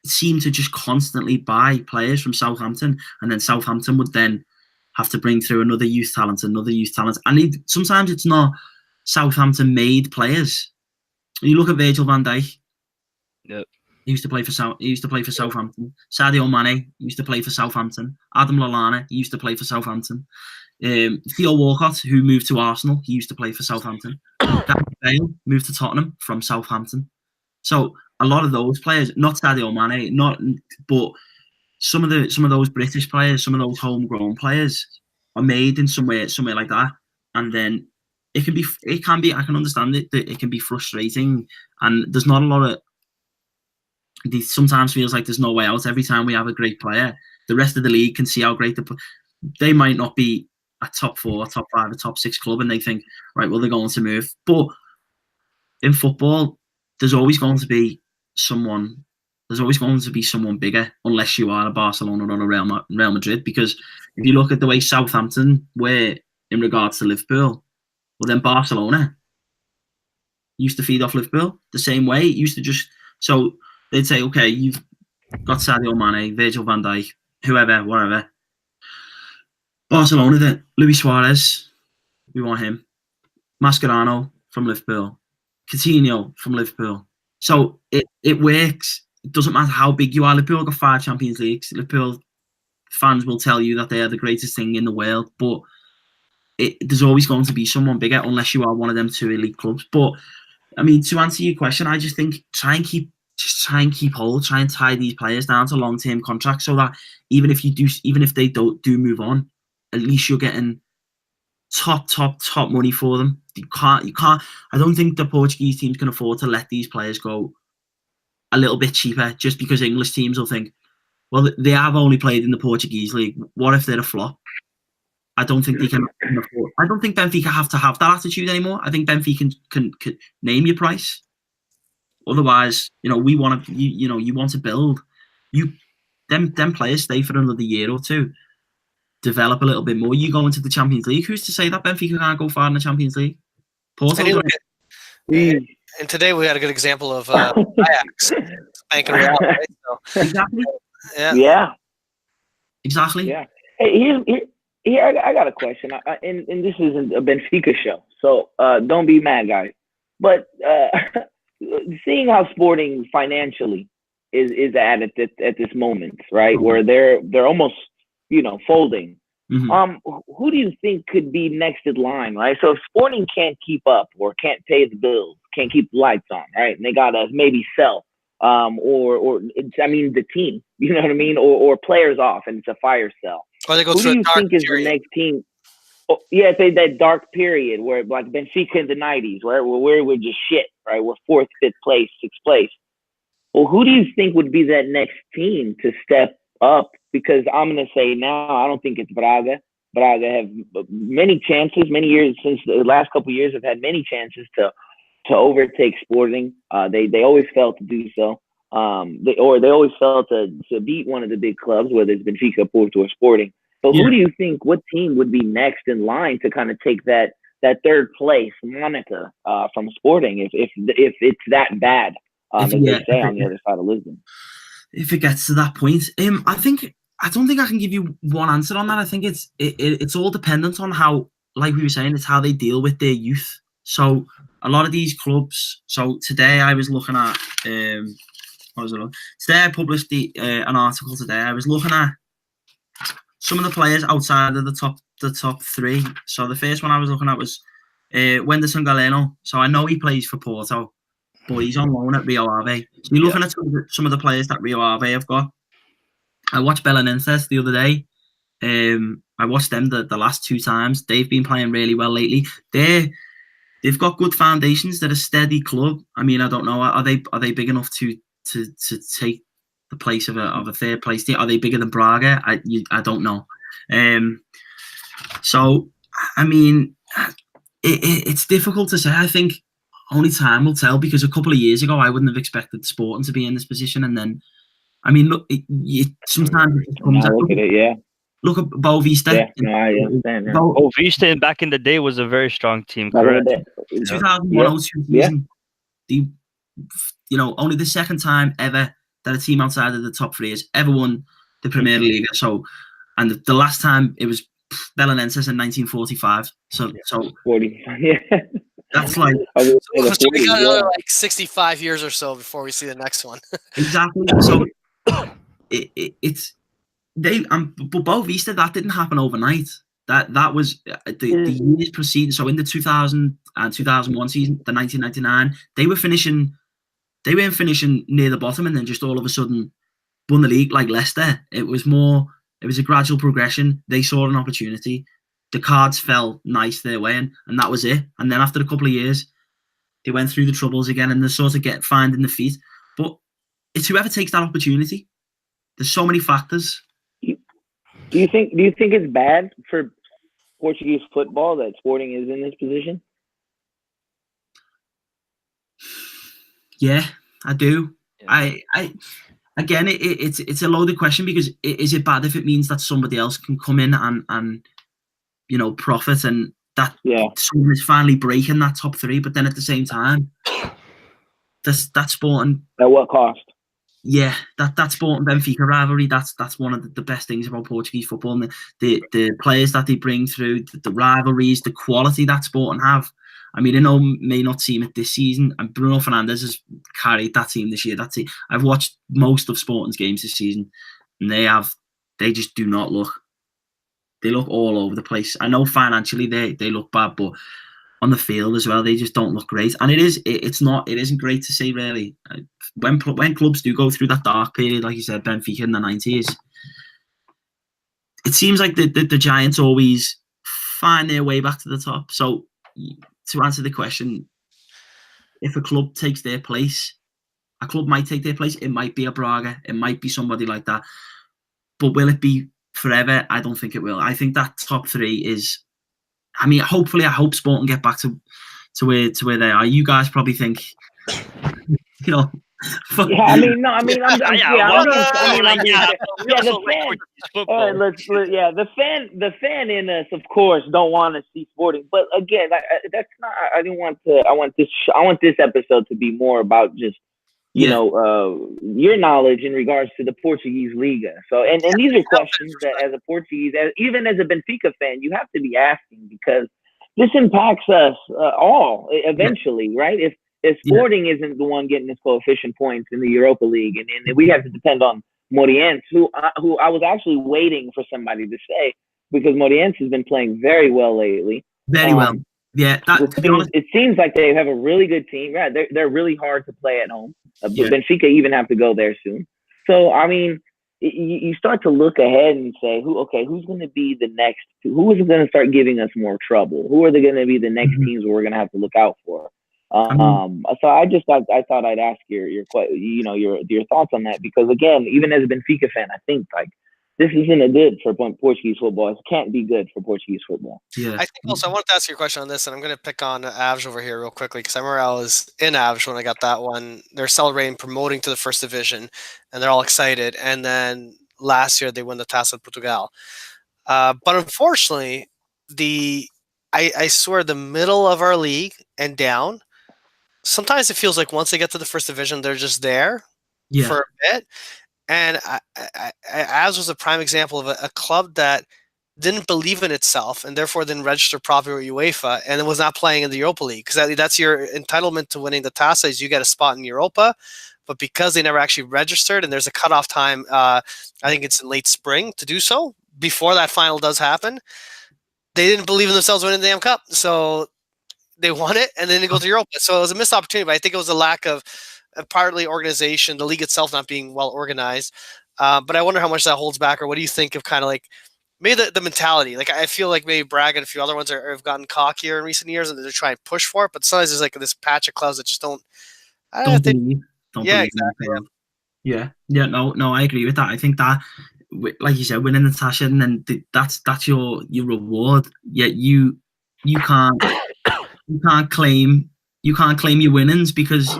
S4: seemed to just constantly buy players from Southampton, and then Southampton would then have to bring through another youth talent. And sometimes it's not Southampton made players. You look at Virgil van Dijk.
S5: Yep.
S4: He used to play for Southampton. Sadio Mane used to play for Southampton. Adam Lallana, he used to play for Southampton. Theo Walcott, who moved to Arsenal, he used to play for Southampton. Gareth Bale moved to Tottenham from Southampton. So a lot of those players, not Sadio Mane, but some of those British players, some of those homegrown players are made in somewhere like that, and then it can be. I can understand it. That it can be frustrating, and there's not a lot of. It sometimes feels like there's no way out. Every time we have a great player, the rest of the league can see how great they might not be a top 4, top 5, a top 6 club, and they think, right, well, they're going to move. But in football, there's always going to be someone bigger, unless you are a Barcelona or a Real Madrid. Because if you look at the way Southampton were in regards to Liverpool, well, then Barcelona used to feed off Liverpool the same way. It used to just, so they'd say, okay, you've got Sadio Mane, Virgil van Dijk, whoever, whatever. Barcelona, then Luis Suarez, we want him. Mascherano from Liverpool, Coutinho from Liverpool. So it works. It doesn't matter how big you are. Liverpool got 5 Champions Leagues. Liverpool fans will tell you that they are the greatest thing in the world, but there's always going to be someone bigger unless you are one of them 2 elite clubs. But I mean, to answer your question, I just think try and keep hold, try and tie these players down to long-term contracts, so that even if they do move on, at least you're getting top money for them. You can't. I don't think the Portuguese teams can afford to let these players go a little bit cheaper, just because English teams will think, well, they have only played in the Portuguese league. What if they're a flop? I don't think they can afford. I don't think Benfica have to have that attitude anymore. I think Benfica can name your price. Otherwise, we want to. You want to build. Them players stay for another year or 2. Develop a little bit more. You go into the Champions League. Who's to say that Benfica can't go far in the Champions League? Porto.
S3: And today we had a good example of Ajax banking Real, right? So,
S4: exactly.
S1: Yeah.
S4: Exactly.
S1: Yeah. Hey, here I got a question, and this isn't a Benfica show, so don't be mad, guys. But seeing how Sporting financially is at this moment, right, where they're almost folding.
S4: Mm-hmm.
S1: Who do you think could be next in line, right? So if Sporting can't keep up or can't pay the bills, can't keep the lights on, right, and they gotta maybe sell, or the team, you know what I mean, or players off, and it's a fire sell.
S3: Or they go
S1: Who
S3: through
S1: do you think is the next team? Oh, yeah, it's that dark period where, like Benfica in the 90s, right, where we're just shit, right? We're 4th, 5th place, 6th place. Well, who do you think would be that next team to step up? Because I'm going to say now, I don't think it's Braga. Braga have many chances, many years since the last couple of years have had many chances to overtake Sporting. They always failed to do so. They always failed to beat one of the big clubs, whether it's Benfica, Porto, or Sporting. But who do you think, what team would be next in line to kind of take that 3rd place moniker from Sporting if it's that bad, as they say on the other side of Lisbon?
S4: If it gets to that point, I don't think I can give you one answer on that. I think it's all dependent on how, like we were saying, it's how they deal with their youth. So a lot of these clubs. So today I was looking at Today I published an article today. I was looking at some of the players outside of the top 3. So the first one I was looking at was Wenderson Galeno. So I know he plays for Porto, but he's on loan at Rio Ave. So you're looking at some of the players that Rio Ave have got. I watched Belenenses the other day. I watched them the last 2 times. They've been playing really well lately. They've got good foundations. They're a steady club. I mean, I don't know. Are they big enough to take the place of a 3rd place team? Are they bigger than Braga? I don't know. So I mean, It's difficult to say. I think only time will tell, because a couple of years ago I wouldn't have expected Sporting to be in this position, and then I mean, look, sometimes it just comes
S1: Now look at it, yeah.
S4: Look at Bo Vista.
S1: Yeah, no, I understand. Yeah.
S5: Oh, Vista back in the day was a very strong team.
S1: Back in the
S5: Correct.
S1: day.
S4: 2001-02 season. Only the second time ever that a team outside of the top three has ever won the Premier League. So, and the last time it was Belenenses in 1945. So
S1: 40. Yeah.
S4: That's like.
S3: So we got another like 65 years or so before we see the next one.
S4: Exactly. So it's. But Bo Vista, that didn't happen overnight. That was the years preceding. So in the 2000 and 2001 season, the 1999, they weren't finishing near the bottom and then just all of a sudden won the league like Leicester. It was a gradual progression. They saw an opportunity. The cards fell nice their way, and that was it. And then after a couple of years, they went through the troubles again, and they sort of finding the feet. But it's whoever takes that opportunity. There's so many factors.
S1: Do you think it's bad for Portuguese football that Sporting is in this position?
S4: Yeah, I do.
S5: Yeah.
S4: I again, it's a loaded question, because is it bad if it means that somebody else can come in and profit, and that someone is finally breaking that top three? But then at the same time, that's Sporting.
S1: At what cost?
S4: Yeah, that Sporting Benfica rivalry, that's one of the best things about Portuguese football, and the players that they bring through, the rivalries, the quality that Sporting have. I mean, I know may not seem it this season, and Bruno Fernandes has carried that team this year. I've watched most of Sporting's games this season, and they just do not look. They look all over the place. I know financially they look bad, but on the field as well, they just don't look great. And it isn't great to see, really. When clubs do go through that dark period, like you said, Benfica in the 90s, it seems like the Giants always find their way back to the top. So to answer the question, if a club takes their place, a club might take their place. It might be a Braga. It might be somebody like that. But will it be forever? I don't think it will. I think that top three is... I mean, hopefully, I hope Sporting get back to where they are. You guys probably think,
S1: Yeah, I mean, no, I mean, the fan in us, of course, don't want to see Sporting. But again, that's not. I didn't want to. I want this episode to be more about just your knowledge in regards to the Portuguese Liga. So, and these are questions that, as a Portuguese, even as a Benfica fan, you have to be asking, because this impacts us all eventually, right? If Sporting isn't the one getting his coefficient points in the Europa League, and we have to depend on Morientes, who I was actually waiting for somebody to say, because Morientes has been playing very well lately.
S4: Very well. Yeah, to be honest,
S1: it seems like they have a really good team. Right, they're really hard to play at home. Benfica even have to go there soon. So I mean, you start to look ahead and say, who's going to be the next? Who is going to start giving us more trouble? Who are they going to be the next teams we're going to have to look out for? So I thought I'd ask your thoughts on that, because again, even as a Benfica fan, I think like this isn't a good for Portuguese football. It can't be good for Portuguese football.
S4: Yeah.
S3: I think also I wanted to ask you a question on this, and I'm going to pick on Avj over here real quickly, because I remember I was in Avj when I got that one. They're celebrating promoting to the first division, and they're all excited. And then last year they won the Taça de Portugal. But unfortunately, I swear the middle of our league and down, sometimes it feels like once they get to the first division, they're just there for a bit. And Avs was a prime example of a club that didn't believe in itself and therefore didn't register properly with UEFA and was not playing in the Europa League, because that's your entitlement to winning the Taça, is you get a spot in Europa. But because they never actually registered, and there's a cutoff time, I think it's in late spring to do so, before that final does happen, they didn't believe in themselves winning the damn cup. So they won it, and then they go to Europa. So it was a missed opportunity, but I think it was a lack of partly organization, the league itself not being well organized. But I wonder how much that holds back, or what do you think of kind of like maybe the mentality? Like, I feel like maybe Braga and a few other ones have gotten cockier in recent years, and they're trying to push for it. But sometimes there's like this patch of clubs that just don't
S4: believe.
S3: Yeah, exactly.
S4: Yeah. No, I agree with that. I think that, like you said, winning the Tasha, and then that's your reward. Yet you can't you can't claim your winnings because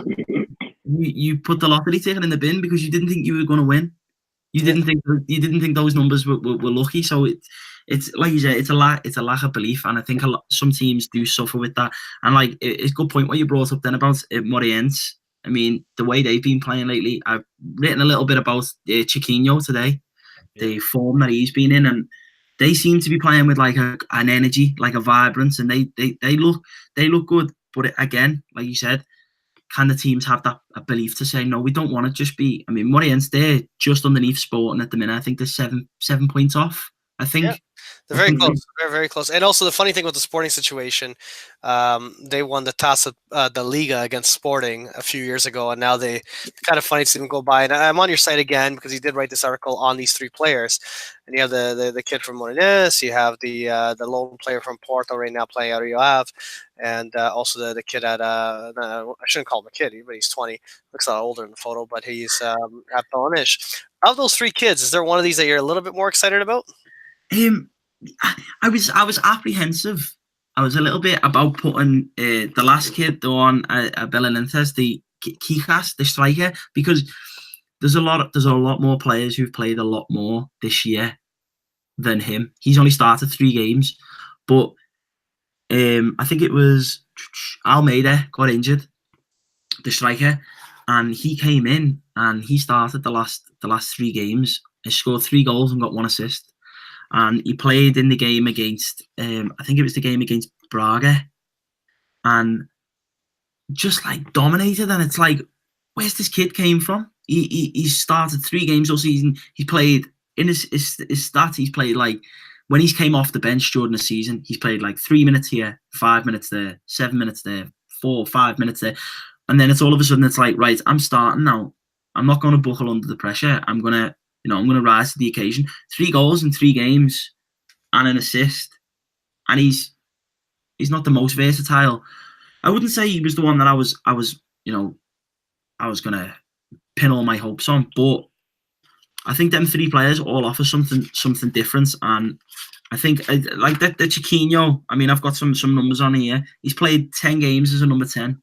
S4: you put the lottery ticket in the bin because you didn't think you were going to win. You didn't think those numbers were lucky. So it's like you said, it's a lack of belief, and I think some teams do suffer with that. And like it's a good point what you brought up then about Moreirense. I mean, the way they've been playing lately. I've written a little bit about Chiquinho today, the form that he's been in, and they seem to be playing with like an energy, like a vibrance, and they look good. But again, like you said, can the teams have that belief to say, no, we don't want to just be... I mean, Moreirense, they're just underneath Sporting at the minute. I think they're 7 points off, I think.
S3: Yeah. They're very close. Very, very close. And also the funny thing with the Sporting situation, they won the toss of the Liga against Sporting a few years ago, and now they kind of funny to see them go by. And I'm on your site again because you did write this article on these 3 players. And you have the kid from Moreirense, you have the lone player from Porto right now playing out of Rio Ave, and also the kid at I shouldn't call him a kid, but he's 20. Looks a lot older in the photo, but he's at Bellinish. Of those 3 kids, is there one of these that you're a little bit more excited about?
S4: I was apprehensive. I was a little bit about putting the last kid, the one at Belenenses, the Kijas, the striker, because there's a lot more players who've played a lot more this year than him. He's only started 3 games, but I think it was Almeida got injured, the striker, and he came in and he started the last 3 games. He scored 3 goals and got 1 assist. And he played in the game against, I think it was the game against Braga, and just like dominated. And it's like, where's this kid came from? He started 3 games all season. He played in his stats. He's played like when he's came off the bench during the season. He's played like 3 minutes here, 5 minutes there, 7 minutes there, 4 or 5 minutes there, and then it's all of a sudden it's like, right, I'm starting now. I'm not going to buckle under the pressure. I'm going to rise to the occasion. 3 goals in 3 games and an assist. And he's not the most versatile. I wouldn't say he was the one that I was going to pin all my hopes on, but I think them 3 players all offer something different. And I think like the Chiquinho, I mean, I've got some numbers on here. He's played 10 games as a number 10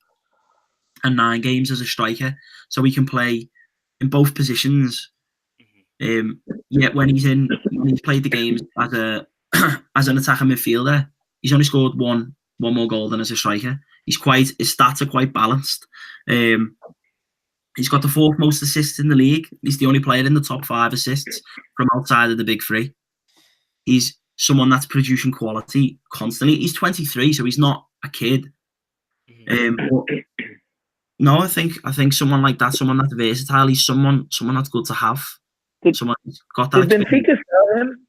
S4: and 9 games as a striker. So he can play in both positions. Yet when he's played the games as an attacking midfielder, he's only scored one more goal than as a striker. His stats are quite balanced. He's got the 4th most assists in the league. He's the only player in the top 5 assists from outside of the big 3. He's someone that's producing quality constantly. He's 23, so he's not a kid. But no, I think someone like that, someone that's versatile, he's someone that's good to have. Someone's got that.
S1: Did Benfica sell him?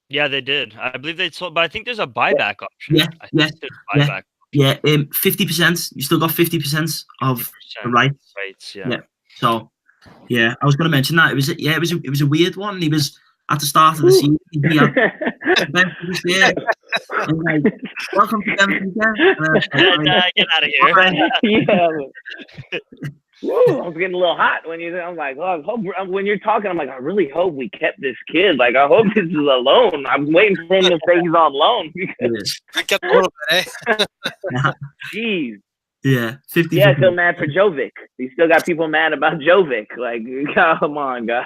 S5: Yeah, they did. I believe they sold, but I think there's a buyback option.
S4: Yeah. 50%. You still got 50% of the rights.
S5: Yeah.
S4: So, yeah, I was going to mention that. It was a weird one. He was at the start of the season. He had Benfica there. Like, welcome to Benfica.
S5: Get out of here.
S1: Woo, I was getting a little hot when I'm like, oh, I hope, when you're talking, I'm like, I really hope we kept this kid. Like, I hope this is a loan. I'm waiting for him to say he's on loan.
S3: I kept a little bit,
S1: Jeez.
S4: Yeah, 50.
S1: Yeah, still mad for Jovic. You still got people mad about Jovic. Like, come on, guys.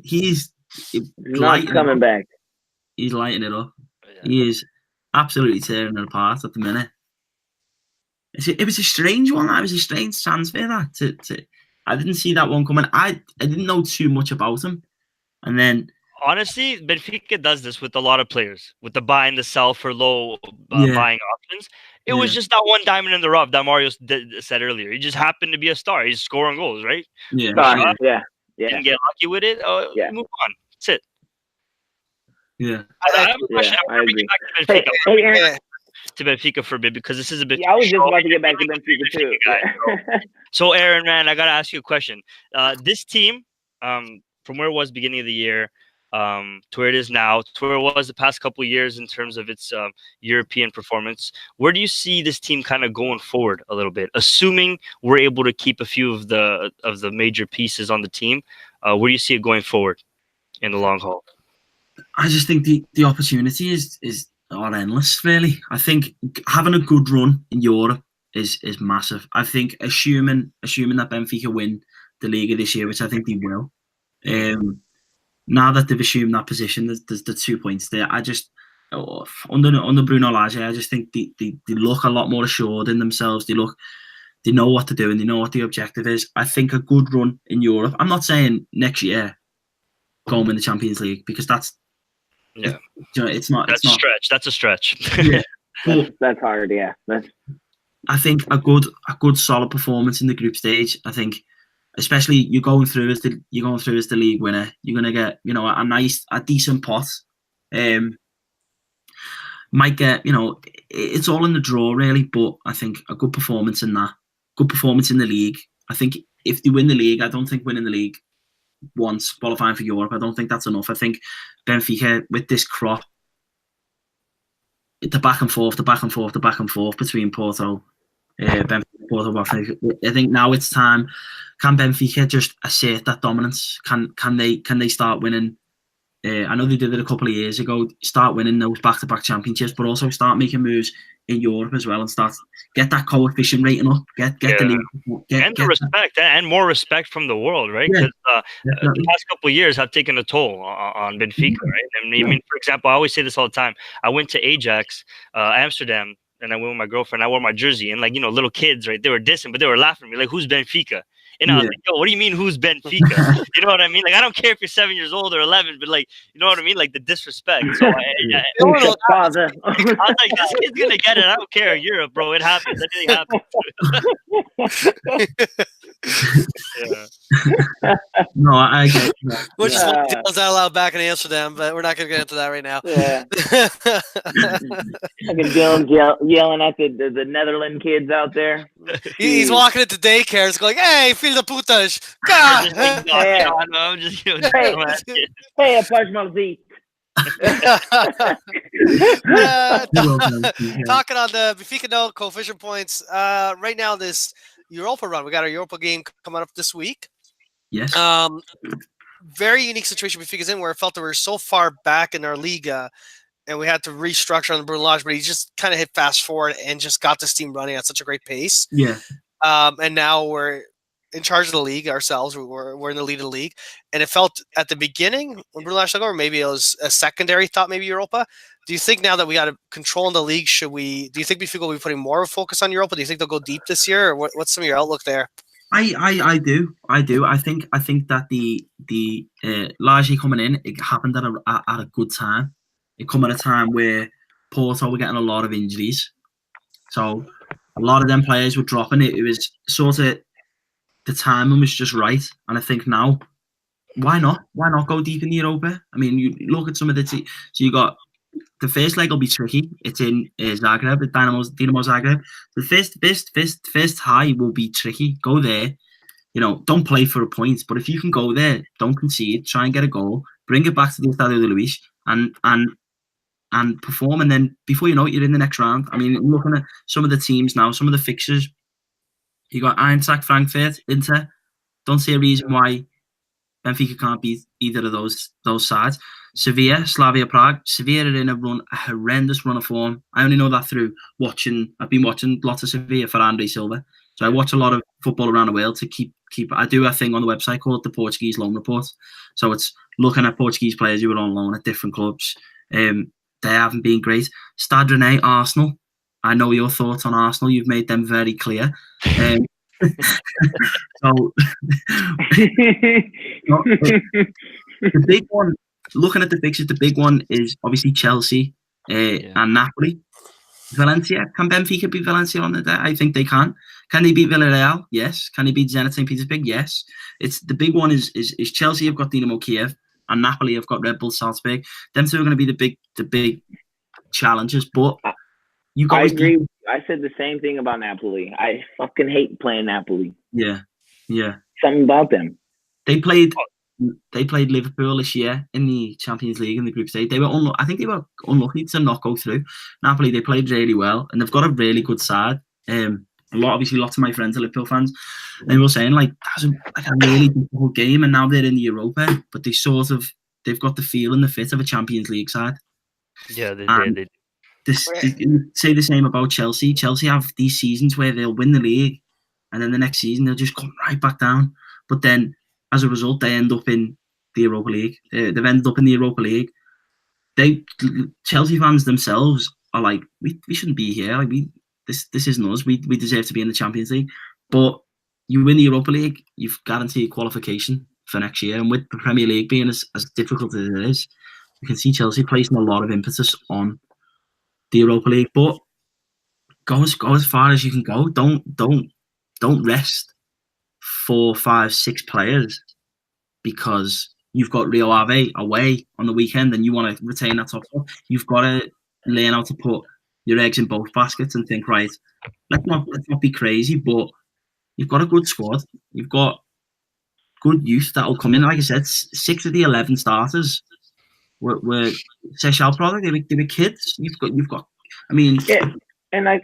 S4: He's
S1: not coming back.
S4: He's lighting it up. Yeah. He is absolutely tearing it apart at the minute. It was a strange one. It was a strange transfer. I didn't see that one coming. I didn't know too much about him, and then
S5: honestly, Benfica does this with a lot of players, with the buy and the sell for low buying options. It was just that one diamond in the rough that Mario said earlier. He just happened to be a star. He's scoring goals, right?
S1: Yeah.
S5: Didn't get lucky with it. Move on. That's it.
S4: Yeah.
S5: I have a question. I agree.
S1: Hey, Aaron.
S5: To Benfica for a bit because this is a bit.
S1: Yeah, I was just about to get back to Benfica too.
S5: So, Aaron, man, I gotta ask you a question. This team, from where it was beginning of the year, to where it is now, to where it was the past couple of years in terms of its European performance, where do you see this team kind of going forward a little bit? Assuming we're able to keep a few of the major pieces on the team, where do you see it going forward in the long haul?
S4: I just think the opportunity is are endless, really. I think having a good run in Europe is massive. I think assuming that Benfica win the Liga this year, which I think they will, now that they've assumed that position, there's the 2 points there. I just under Bruno Lage, I just think they look a lot more assured in themselves. They know what to do and they know what the objective is. I think a good run in Europe. I'm not saying next year go and win the Champions League, because that's it's not.
S5: That's a stretch. That's a stretch.
S4: Yeah,
S1: that's hard. Yeah,
S4: I think a good solid performance in the group stage. I think, especially you're going through as the league winner, you're gonna get a decent pot. Might get it's all in the draw really, but I think a good performance in the league. I think if they win the league, I don't think winning the league once, qualifying for Europe, I don't think that's enough. I think Benfica with this crop, the back and forth between Porto, Benfica, Porto. I think now it's time. Can Benfica just assert that dominance? Can they start winning? I know they did it a couple of years ago. Start winning those back-to-back championships, but also start making moves in Europe as well, and get that coefficient rating up. Get the league,
S5: and the respect and more respect from the world, right? Because the past couple of years have taken a toll on Benfica, right? I mean, for example, I always say this all the time. I went to Ajax, Amsterdam, and I went with my girlfriend. I wore my jersey, and little kids, right? They were dissing, but they were laughing at me, like, "Who's Benfica?" And I was like, "Yo, what do you mean, who's Benfica?" You know what I mean? Like, I don't care if you're 7 years old or 11, but you know what I mean? Like the disrespect. So I was like, this kid's gonna get it. I don't care. Europe, bro. It happens. That really happens.
S4: No, I get it.
S3: Which is what deals not allowed back in Amsterdam, but we're not gonna get into that right now.
S1: Yeah. Dylan's yelling at the Netherlands kids out there.
S3: He's walking into daycare. It's going, "Hey, feel the putas."
S5: I'm just
S1: hey, apart my seat.
S3: Talking on the Benfica note, coefficient points. Right now, this Europa run, we got our Europa game coming up this week.
S4: Yes.
S3: Very unique situation Benfica's in, where it felt that we were so far back in our Liga, and we had to restructure on the Bruno Lage, but he just kind of hit fast forward and just got this team running at such a great pace.
S4: Yeah.
S3: And now we're in charge of the league ourselves. We're in the lead of the league. And it felt at the beginning when Bruno Lage took over, maybe it was a secondary thought, maybe Europa. Do you think now that we got control in the league, do you think Benfica will be putting more focus on Europa? Do you think they'll go deep this year? Or what's some of your outlook there?
S4: I do. I think that the Lage coming in, it happened at a good time. It come at a time where Porto were getting a lot of injuries. So a lot of them players were dropping. It was sort of, the timing was just right. And I think now, why not? Why not go deep in the Europa? I mean, you look at some of the teams. So you got, the first leg will be tricky. It's in Zagreb, the Dinamo Zagreb. The first high will be tricky. Go there. Don't play for a point. But if you can go there, don't concede. Try and get a goal. Bring it back to the Estadio de Luis and perform. And then before you know it, you're in the next round. I mean, looking at some of the teams now, some of the fixtures. You got Eintracht Frankfurt, Inter. Don't see a reason why Benfica can't beat either of those sides. Sevilla, Slavia Prague. Sevilla are in a horrendous run of form. I only know that through watching. I've been watching lots of Sevilla for Andre Silva. So I watch a lot of football around the world to keep. I do a thing on the website called the Portuguese Loan Report. So it's looking at Portuguese players who are on loan at different clubs. They haven't been great. Stade Rennais, Arsenal. I know your thoughts on Arsenal. You've made them very clear. So the big one, looking at the fixtures, the big one is obviously Chelsea and Napoli. Valencia. Can Benfica beat Valencia on the day? I think they can. Can they beat Villarreal? Yes. Can they beat Zenit St. Petersburg? Yes. It's the big one is Chelsea have got Dinamo Kiev and Napoli have got Red Bull Salzburg. Them two are going to be the big challenges. But
S1: I agree. I said the same thing about Napoli. I fucking hate playing Napoli.
S4: Yeah.
S1: Something about them.
S4: They played Liverpool this year in the Champions League in the group stage. I think they were unlucky to not go through. Napoli, they played really well, and they've got a really good side. Lots of my friends are Liverpool fans, and they were saying that was a really difficult game, and now they're in the Europa, but they've got the feel and the fit of a Champions League side.
S5: Yeah, they did.
S4: say the same about Chelsea. Chelsea have these seasons where they'll win the league, and then the next season they'll just come right back down. But then, as a result, they end up in the Europa League. They've ended up in the Europa League. Chelsea fans themselves are like, we shouldn't be here. Like this isn't us. We deserve to be in the Champions League. But you win the Europa League, you've guaranteed qualification for next year. And with the Premier League being as difficult as it is, you can see Chelsea placing a lot of impetus on the Europa League. But go as far as you can go. Don't rest 4, 5, 6 players because you've got Rio Ave away on the weekend and you want to retain that top four. You've got to learn how to put your eggs in both baskets and think, right, let's not be crazy, but you've got a good squad. You've got good youth that'll come in. Like I said, 6 of the 11 starters were Seychelles product. They were kids. You've got. I mean,
S1: yeah, and I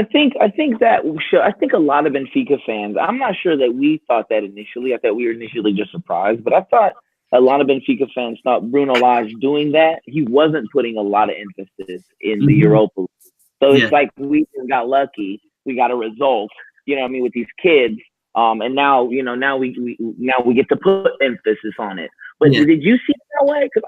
S1: think a lot of Benfica fans. I'm not sure that we thought that initially. I thought we were initially just surprised, but I thought a lot of Benfica fans thought Bruno Lage doing that, he wasn't putting a lot of emphasis in the Europa League. So it's like we got lucky. We got a result, you know what I mean, with these kids. And now we get to put emphasis on it. But did you see it that way? Because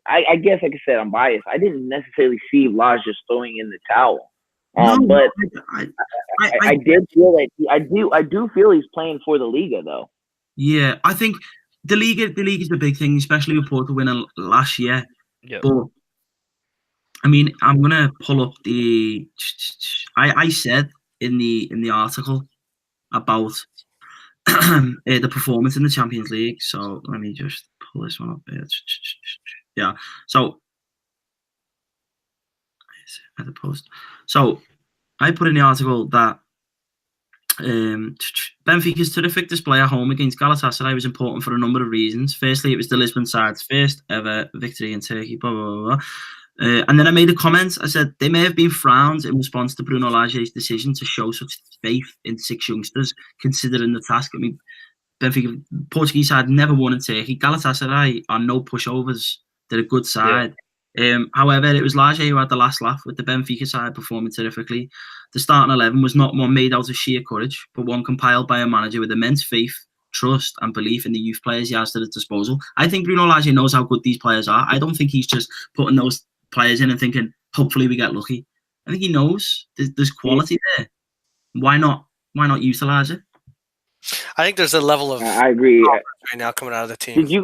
S1: I guess, like I said, I'm biased. I didn't necessarily see Lage just throwing in the towel. But I did feel like I do feel he's playing for the Liga though.
S4: Yeah, I think the Liga is the big thing, especially with Porto winning last year.
S5: Yeah.
S4: But I mean, I'm gonna pull up the. I said in the article about the performance in the Champions League. So let me just pull this one up. Yeah. So at the post. So I put in the article that Benfica's terrific display at home against Galatasaray was important for a number of reasons. Firstly, it was the Lisbon side's first ever victory in Turkey. Blah, blah, blah, blah. And then I made a comment. I said they may have been frowned in response to Bruno Lage's decision to show such faith in 6 youngsters, considering the task. I mean, Benfica, Portuguese side never won in Turkey. Galatasaray are no pushovers. They're a good side. However, it was Lage who had the last laugh, with the Benfica side performing terrifically. The starting 11 was not one made out of sheer courage, but one compiled by a manager with immense faith, trust and belief in the youth players he has at his disposal. I think Bruno Lage knows how good these players are. I don't think he's just putting those players in and thinking, hopefully we get lucky. I think he knows there's quality there. Why not utilize it?
S3: I think there's a level of
S1: I agree
S3: right now coming out of the team.
S1: Did you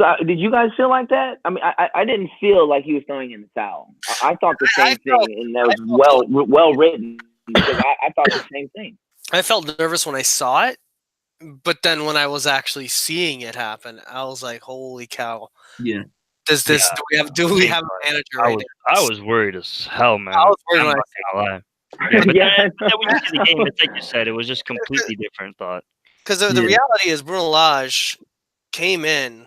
S1: guys feel like that? I mean, I didn't feel like he was throwing in the towel. I thought the same thing, and that was well written because I thought the same thing.
S3: I felt nervous when I saw it, but then when I was actually seeing it happen, I was like, "Holy cow!"
S4: Yeah.
S3: Do we have a manager right now?
S5: I was worried as hell, man.
S3: I was worried
S5: I'm
S3: when
S5: not gonna lie. Yeah, but
S1: Yeah.
S5: then when you see the game, it's like you said, it was just completely different thought.
S3: Because the reality is Bruno Lage came in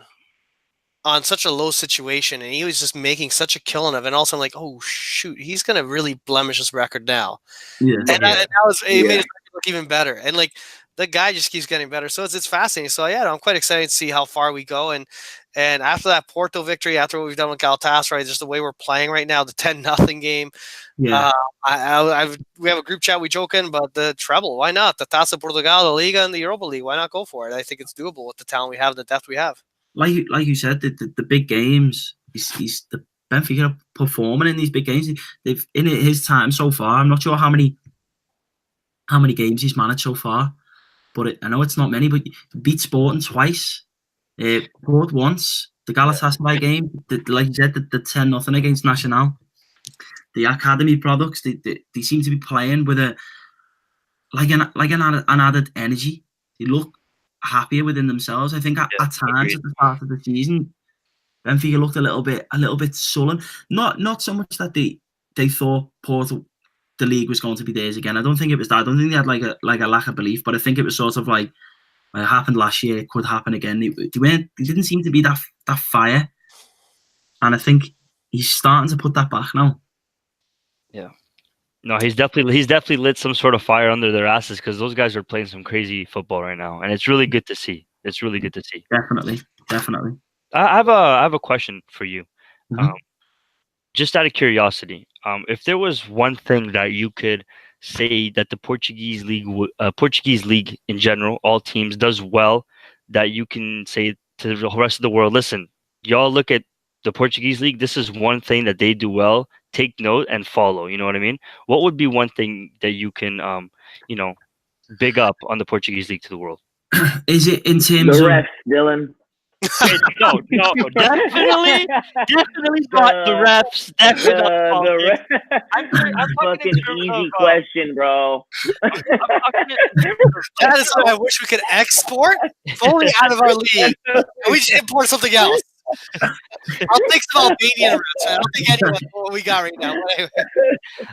S3: on such a low situation, and he was just making such a killing of it. And also, I'm like, oh, shoot, he's going to really blemish his record now.
S4: Yeah.
S3: And that made his record look even better. And, like, the guy just keeps getting better. So it's fascinating. So, yeah, I'm quite excited to see how far we go. And after that Porto victory, after what we've done with Galatasaray, just the way we're playing right now, the 10-0 game,
S4: Yeah.
S3: we have a group chat. We joking about the treble. Why not? The Taça Portugal, the Liga, and the Europa League. Why not go for it? I think it's doable with the talent we have, the depth we have.
S4: Like you said, the big games. He's the Benfica performing in these big games. They've in his time so far. I'm not sure how many games he's managed so far, but I know it's not many. But beat Sporting twice, scored once. The Galatasaray game, like you said, the 10-0 against Nacional. The academy products, they seem to be playing with an added energy. They look happier within themselves. I think at times at the start of the season, Benfica looked a little bit sullen. Not so much that they thought Porto, the league was going to be theirs again. I don't think it was that. I don't think they had like a lack of belief, but I think it was sort of like it happened last year. It could happen again. They didn't seem to be that fire, and I think he's starting to put that back now.
S5: Yeah. No, he's definitely lit some sort of fire under their asses because those guys are playing some crazy football right now, and it's really good to see. It's really good to see.
S4: Definitely.
S5: I have a question for you.
S4: Mm-hmm.
S5: just out of curiosity, if there was one thing that you could say that the Portuguese league in general, all teams does well, that you can say to the rest of the world, listen, y'all look at the Portuguese league. This is one thing that they do well. Take note and follow. You know what I mean? What would be one thing that you can, big up on the Portuguese league to the world?
S4: Is it in terms
S1: The
S4: of
S1: refs, Dylan.
S5: No, definitely not the refs. Definitely not
S1: The
S5: politics. I'm talking
S1: fucking
S5: in terms
S1: easy
S5: of,
S1: question, bro.
S5: I'm talking in terms of
S3: That is what I wish we could export fully out of our league. And we just import something else. I'll take some Albanian roots, man. I don't think anyone what we got right now.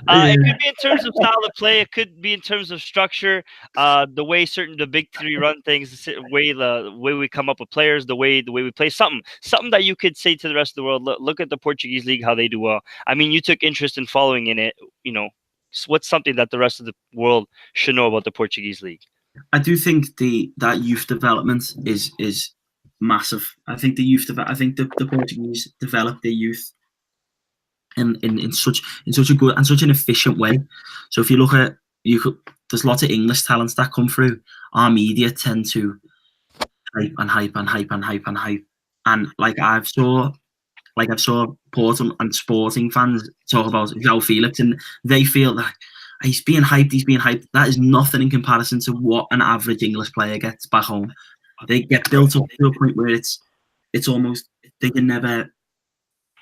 S3: But anyway.
S5: It could be in terms of style of play. It could be in terms of structure. The way the big three run things, the way we come up with players, the way we play. Something that you could say to the rest of the world. Look at the Portuguese league, how they do well. I mean, you took interest in following in it. What's something that the rest of the world should know about the Portuguese league?
S4: I do think that youth development is massive. I think the Portuguese develop their youth in such a good and such an efficient way. So if you look at there's lots of English talents that come through. Our media tend to hype and hype and hype and hype and hype. And I've saw Porto and Sporting fans talk about João Felix, and they feel that he's being hyped. That is nothing in comparison to what an average English player gets back home. They get built up to a point where it's almost they can never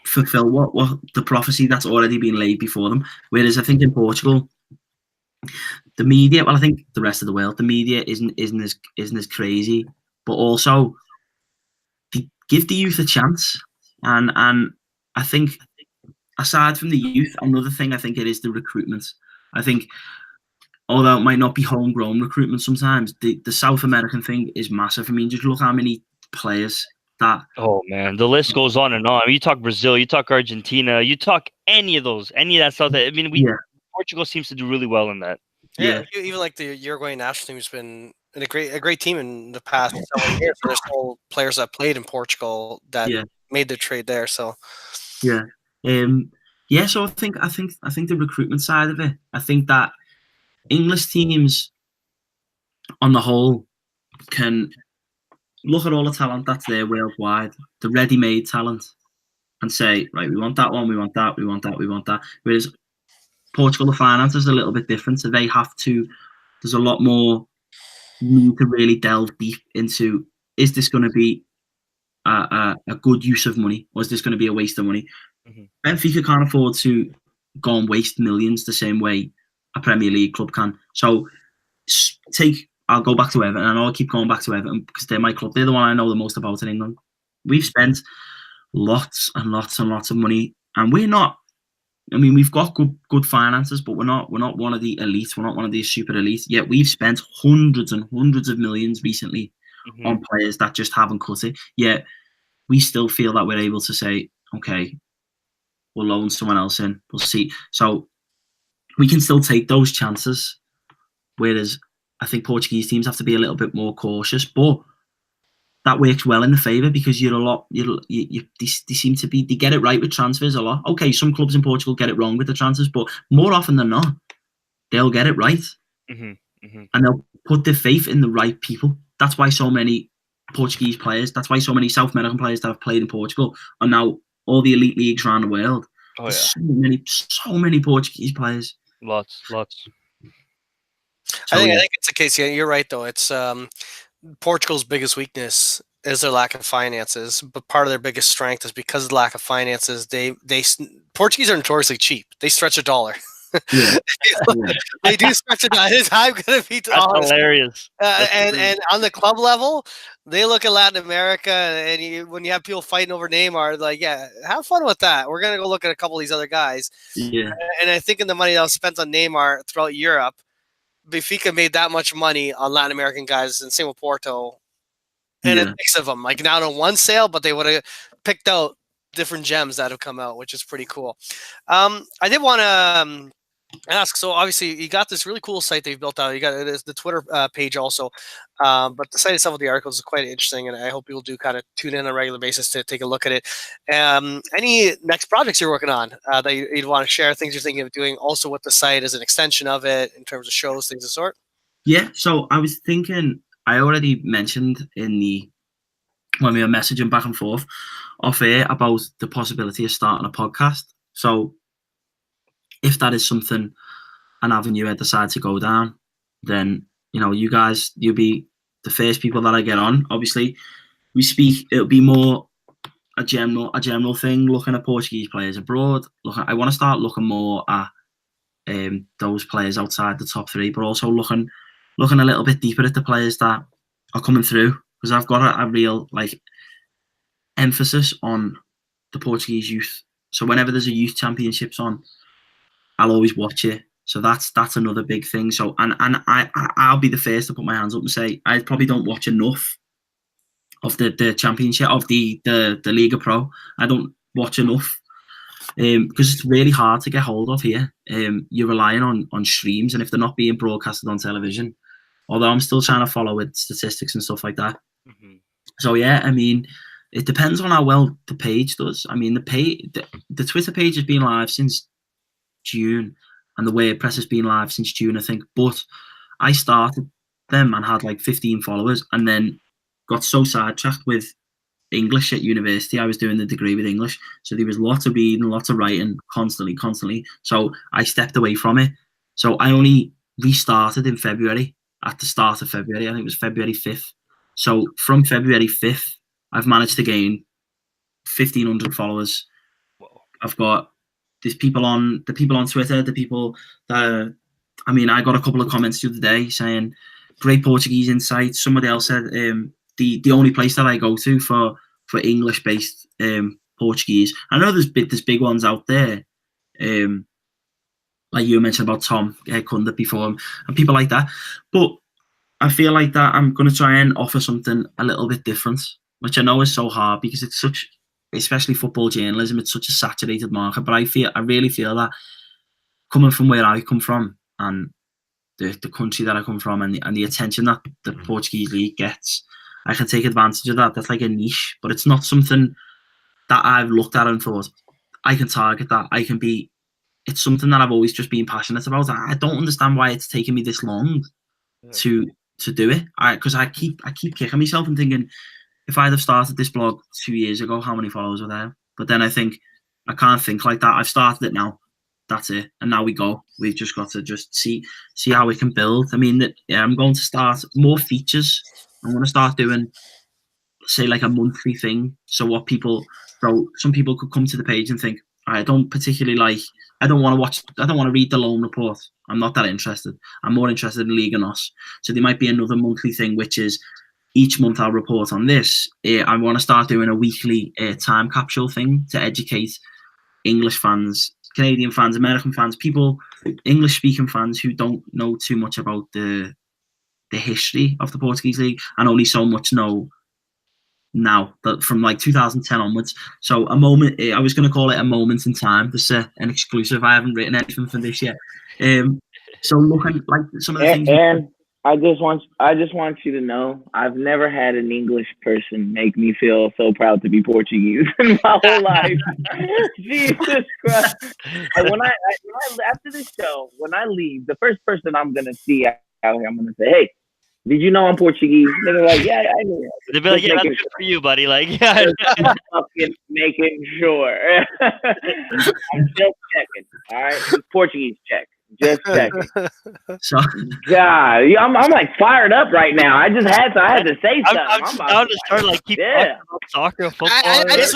S4: fulfill what the prophecy that's already been laid before them. Whereas I think in Portugal, the media, I think the rest of the world, the media isn't as crazy, but also they give the youth a chance. And I think aside from the youth, another thing I think it is the recruitment. I think, although it might not be homegrown recruitment sometimes, the South American thing is massive. I mean, just look how many players that...
S5: Oh, man, the list goes on and on. I mean, you talk Brazil, you talk Argentina, you talk any of that stuff. I mean, Portugal seems to do really well in that.
S3: Yeah, even like the Uruguayan national team has been a great team in the past several years. There's still players that played in Portugal that made the trade there. So
S4: so I think the recruitment side of it, I think that English teams on the whole can look at all the talent that's there worldwide, the ready-made talent, and say, right, we want that one, we want that, we want that, we want that. Whereas Portugal, the finance is a little bit different, so they have to. There's a lot more need to really delve deep into: is this going to be a good use of money, or is this going to be a waste of money? Mm-hmm. Benfica can't afford to go and waste millions the same way a Premier League club can. So I'll go back to Everton, and I'll keep going back to Everton because they're my club. They're the one I know the most about in England. We've spent lots and lots and lots of money, and we're not. I mean, we've got good finances, but we're not one of the elites. We're not one of these super elites. Yet we've spent hundreds and hundreds of millions recently on players that just haven't cut it. Yet we still feel that we're able to say, okay, we'll loan someone else in. We'll see. So we can still take those chances. Whereas I think Portuguese teams have to be a little bit more cautious, but that works well in the favour because they seem to be, they get it right with transfers a lot. Okay, some clubs in Portugal get it wrong with the transfers, but more often than not, they'll get it right. And they'll put their faith in the right people. That's why so many Portuguese players, that's why so many South American players that have played in Portugal are now all the elite leagues around the world. Oh, yeah. So many Portuguese players.
S5: Lots.
S3: I think it's the case. Yeah, you're right, though. It's Portugal's biggest weakness is their lack of finances, but part of their biggest strength is because of the lack of finances. Portuguese are notoriously cheap. They stretch a dollar. Yeah. They do stretch a dollar. I'm going to be honest.
S5: Hilarious.
S3: And on the club level, they look at Latin America, and when you have people fighting over Neymar, like, yeah, have fun with that. We're going to go look at a couple of these other guys. Yeah. And I think in the money that was spent on Neymar throughout Europe, Benfica made that much money on Latin American guys, and same with Porto, and a mix of them. Like not on one sale, but they would have picked out different gems that have come out, which is pretty cool. I did want to ask. So obviously you got this really cool site that you've built out. You got the Twitter page also, but the site itself with the articles is quite interesting, and I hope people do kind of tune in on a regular basis to take a look at it. Any next projects you're working on that you'd want to share? Things you're thinking of doing also with the site as an extension of it in terms of shows, things of the sort.
S4: Yeah. So I was thinking. I already mentioned when we were messaging back and forth off air about the possibility of starting a podcast. So if that is something, an avenue I decide to go down, then you guys, you'll be the first people that I get on. Obviously, it'll be more a general thing, looking at Portuguese players abroad. I want to start looking more at those players outside the top three, but also looking a little bit deeper at the players that are coming through, because I've got a real emphasis on the Portuguese youth. So whenever there's a youth championships on, I'll always watch it. So that's another big thing. So and I'll be the first to put my hands up and say I probably don't watch enough of the championship, of the Liga Pro. I don't watch enough because it's really hard to get hold of here. You're relying on streams, and if they're not being broadcasted on television, although I'm still trying to follow with statistics and stuff like that. Mm-hmm. So yeah, I mean, it depends on how well the page does. I mean, the Twitter page has been live since June, and the WordPress has been live since June, I think. But I started them and had 15 followers, and then got so sidetracked with English at university. I was doing the degree with English, so there was lots of reading, lots of writing, constantly. So I stepped away from it. So I only restarted in February, at the start of February. I think it was February 5th. So from February 5th, I've managed to gain 1,500 followers. I've got the people on Twitter, the people that, I got a couple of comments the other day saying, great Portuguese insight. Somebody else said, the only place that I go to for English-based Portuguese. I know there's big ones out there, like you mentioned about Tom Kunda before, and people like that. But I feel like that I'm going to try and offer something a little bit different, which I know is so hard because it's such, especially football journalism, it's such a saturated market. But I really feel that coming from where I come from and the country that I come from and the attention that the Portuguese league gets, I can take advantage of that. That's like a niche, but it's not something that I've looked at and thought I can target that. It's something that I've always just been passionate about. I don't understand why it's taken me this long to do it. Because I keep kicking myself and thinking, if I'd have started this blog 2 years ago, how many followers were there? But then I think I can't think like that. I've started it now. That's it. And now we go. We've just got to just see how we can build. I mean, I'm going to start more features. I'm going to start doing, say, like a monthly thing. So some people could come to the page and think, I don't want to read the loan report. I'm not that interested. I'm more interested in Liga Nos. So there might be another monthly thing, which is each month I'll report on this. I want to start doing a weekly time capsule thing to educate English fans, Canadian fans, American fans, people, English-speaking fans who don't know too much about the history of the Portuguese league and only so much know now, that from 2010 onwards. So I was going to call it a moment in time. This is an exclusive. I haven't written anything for this yet. So looking like some of the things.
S1: And I just want you to know, I've never had an English person make me feel so proud to be Portuguese in my whole life. Jesus Christ! And when I after this show, when I leave, the first person I'm gonna see out here, I'm gonna say, "Hey, did you know I'm Portuguese?" They're like, "Yeah, I knew."
S5: They'll be like, "Yeah, that's good for you, buddy." Like, yeah,
S1: fucking making sure. I'm just checking. All right, Portuguese check. Just checking.
S4: So,
S1: God, I'm like fired up right now. I had to say something.
S5: I'm down to start keep talking about soccer, football.
S3: I wish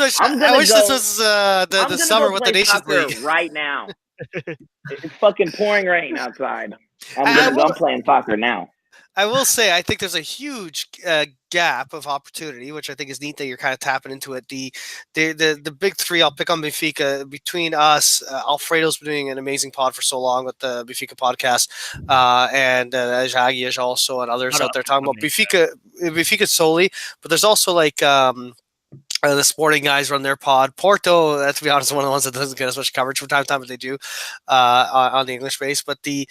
S3: this was the summer with the Nations League
S1: right now. It's fucking pouring rain outside. I'm playing soccer now.
S3: I will say, I think there's a huge gap of opportunity, which I think is neat that you're kind of tapping into it. The big three, I'll pick on Benfica. Between us, Alfredo's been doing an amazing pod for so long with the Benfica podcast, and Jagias also, and others out there talking about Benfica solely. But there's also The Sporting guys run their pod. Porto, to be honest, is one of the ones that doesn't get as much coverage from time to time, but they do on the English base. But the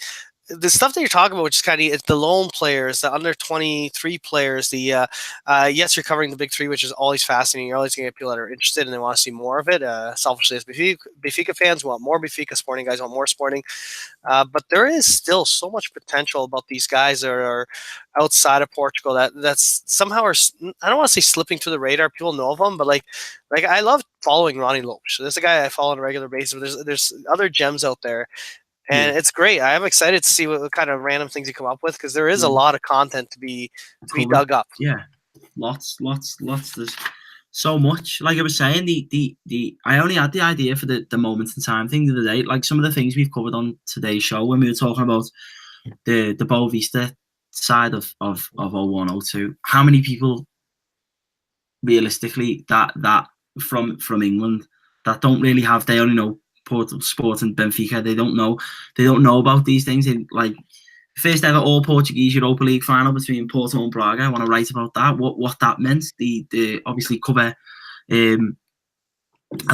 S3: stuff that you're talking about, which is kind of it's the lone players, the under 23 players, the yes, you're covering the big three, which is always fascinating. You're always going to get people that are interested and they want to see more of it. Selfishly, as Benfica fans want more Benfica, Sporting guys want more Sporting. But there is still so much potential about these guys that are outside of Portugal that's somehow are, I don't want to say slipping through the radar. People know of them, but like I love following Ronnie Loach. There's a guy I follow on a regular basis. But there's other gems out there. And it's great. I'm excited to see what kind of random things you come up with because there is a lot of content to be dug up.
S4: Yeah, lots. There's so much. Like I was saying, the I only had the idea for the moment in time thing the other day. Like some of the things we've covered on today's show when we were talking about the Boa Vista side of 0102. How many people realistically that from England that don't really have, they only know Porto Sport and Benfica. They don't know about these things. And like first ever all Portuguese Europa League final between Porto and Braga. I want to write about that. What that meant. The obviously cover. I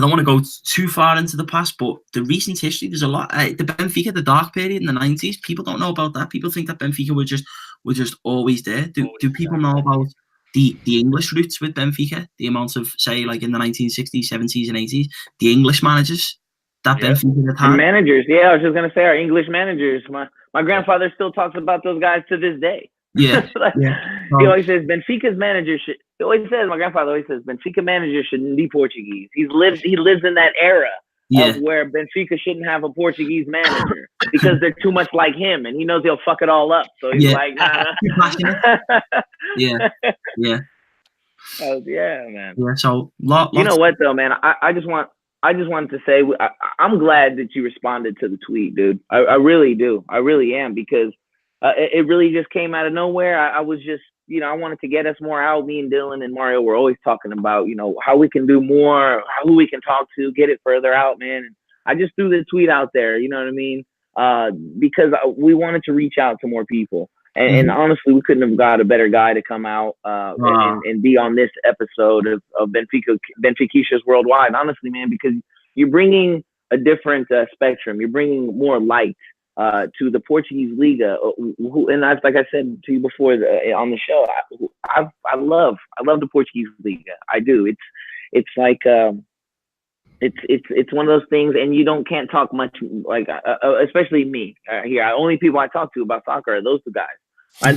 S4: don't want to go too far into the past, but the recent history. There's a lot. The Benfica, the dark period in the 90s. People don't know about that. People think that Benfica were just always there. Do people know about the English roots with Benfica? The amount of, say, like in the 1960s, 70s, and 80s, the English managers. That Benfica had.
S1: Managers, I was just gonna say our English managers. My grandfather still talks about those guys to this day.
S4: Yeah,
S1: He always says Benfica's manager should. My grandfather always says Benfica manager shouldn't be Portuguese. He lives in that era of where Benfica shouldn't have a Portuguese manager because they're too much like him, and he knows he'll fuck it all up. So he's like, nah.
S4: Yeah.
S1: Oh, yeah, man.
S4: Yeah. So
S1: you know what though, man? I just wanted to say I'm glad that you responded to the tweet, dude. I really do. I really am because it really just came out of nowhere. I was just, I wanted to get us more out. Me and Dylan and Mario were always talking about, how we can do more, who we can talk to, get it further out, man. And I just threw the tweet out there, you know what I mean? Because we wanted to reach out to more people. And honestly, we couldn't have got a better guy to come out and be on this episode of Benfiquistas Worldwide. Honestly, man, because you're bringing a different spectrum. You're bringing more light to the Portuguese Liga. And like I said to you before on the show, I love the Portuguese Liga. I do. It's like it's one of those things, and you can't talk much, like especially me here. Only people I talk to about soccer are those two guys. That's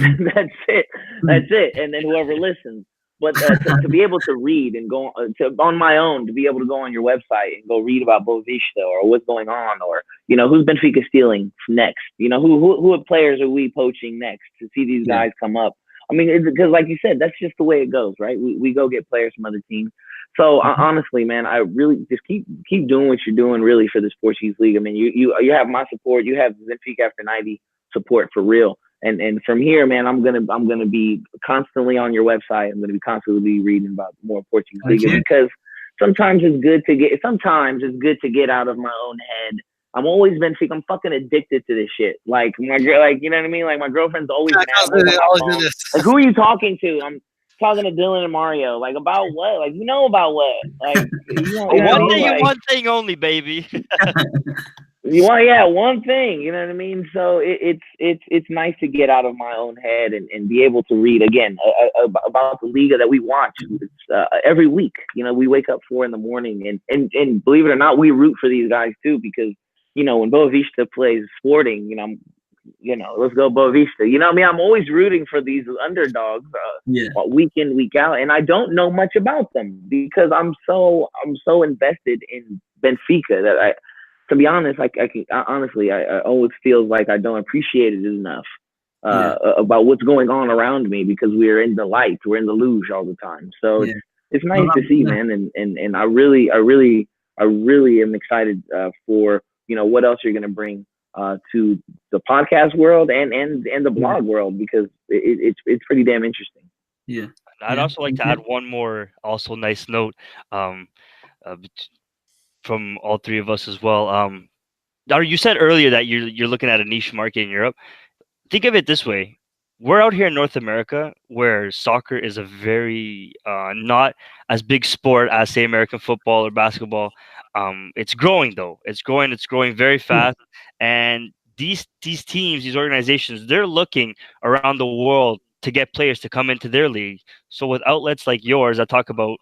S1: it. And then whoever listens. But to be able to read and go on my own, to be able to go on your website and go read about Boa Vista or what's going on, or who's Benfica stealing next, who players are we poaching next to see these guys come up. I mean, because like you said, that's just the way it goes, right? We go get players from other teams. So honestly, man, I really just keep doing what you're doing, really, for this Portuguese league. I mean, you have my support. You have Benfica After 90 support for real. And from here, man, I'm gonna be constantly on your website. I'm gonna be constantly reading about more Portuguese league because sometimes it's good to get out of my own head. I'm always Benfica. I'm fucking addicted to this shit. Like my girl, like you know what I mean. Like my girlfriend's always mad. Like who are you talking to? I'm talking to Dylan and Mario. Like about what? Like about what? Like
S5: one thing only, baby.
S1: One thing, you know what I mean? So it's nice to get out of my own head and be able to read again about the Liga that we watch every week. We wake up 4 a.m. and believe it or not, we root for these guys too, because when Boa Vista plays Sporting, let's go Boa Vista. I mean, I'm always rooting for these underdogs week in, week out, and I don't know much about them because I'm so invested in Benfica that to be honest, I always feel like I don't appreciate it enough about what's going on around me because we're in the light, we're in the luge all the time. So it's nice to see, man, and I really am excited for what else you're gonna bring to the podcast world and the blog world because it's pretty damn interesting.
S5: Yeah, I'd also like to add one more also nice note. From all three of us as well. Now, you said earlier that you're looking at a niche market in Europe. Think of it this way: we're out here in North America where soccer is a very not as big sport as say American football or basketball. It's growing though. It's growing. It's growing very fast. And these teams, these organizations, they're looking around the world to get players to come into their league. So with outlets like yours that talk about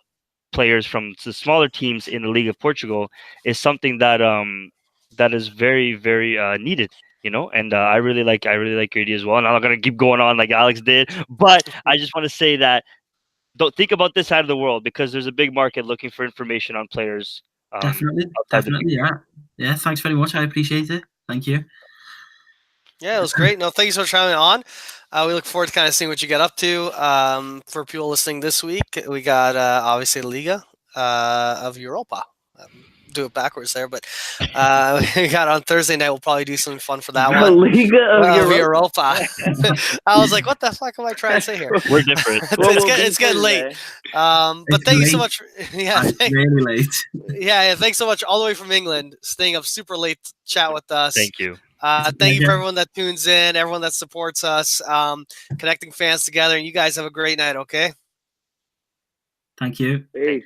S5: players from the smaller teams in the League of Portugal, is something that that is very very needed. And I really like your idea as well. And I'm not gonna keep going on like Alex did, but I just want to say that don't think about this side of the world because there's a big market looking for information on players.
S4: Definitely, yeah. Yeah, thanks very much. I appreciate it. Thank you.
S3: Yeah, it was great. No, thank you so much for having me on. We look forward to kind of seeing what you get up to. For people listening this week, we got obviously Liga of Europa. Do it backwards there, but we got on Thursday night. We'll probably do something fun for that
S1: The
S3: one.
S1: Liga of
S3: Europa. I was like, what the fuck am I trying to say here?
S5: We're different.
S3: It's getting late. But thank you so much. Yeah,
S4: really late.
S3: Yeah, thanks so much all the way from England, staying up super late to chat with us.
S5: Thank you.
S3: Thank you for everyone that tunes in, everyone that supports us, connecting fans together. And you guys have a great night, okay?
S4: Thank you.
S1: Peace.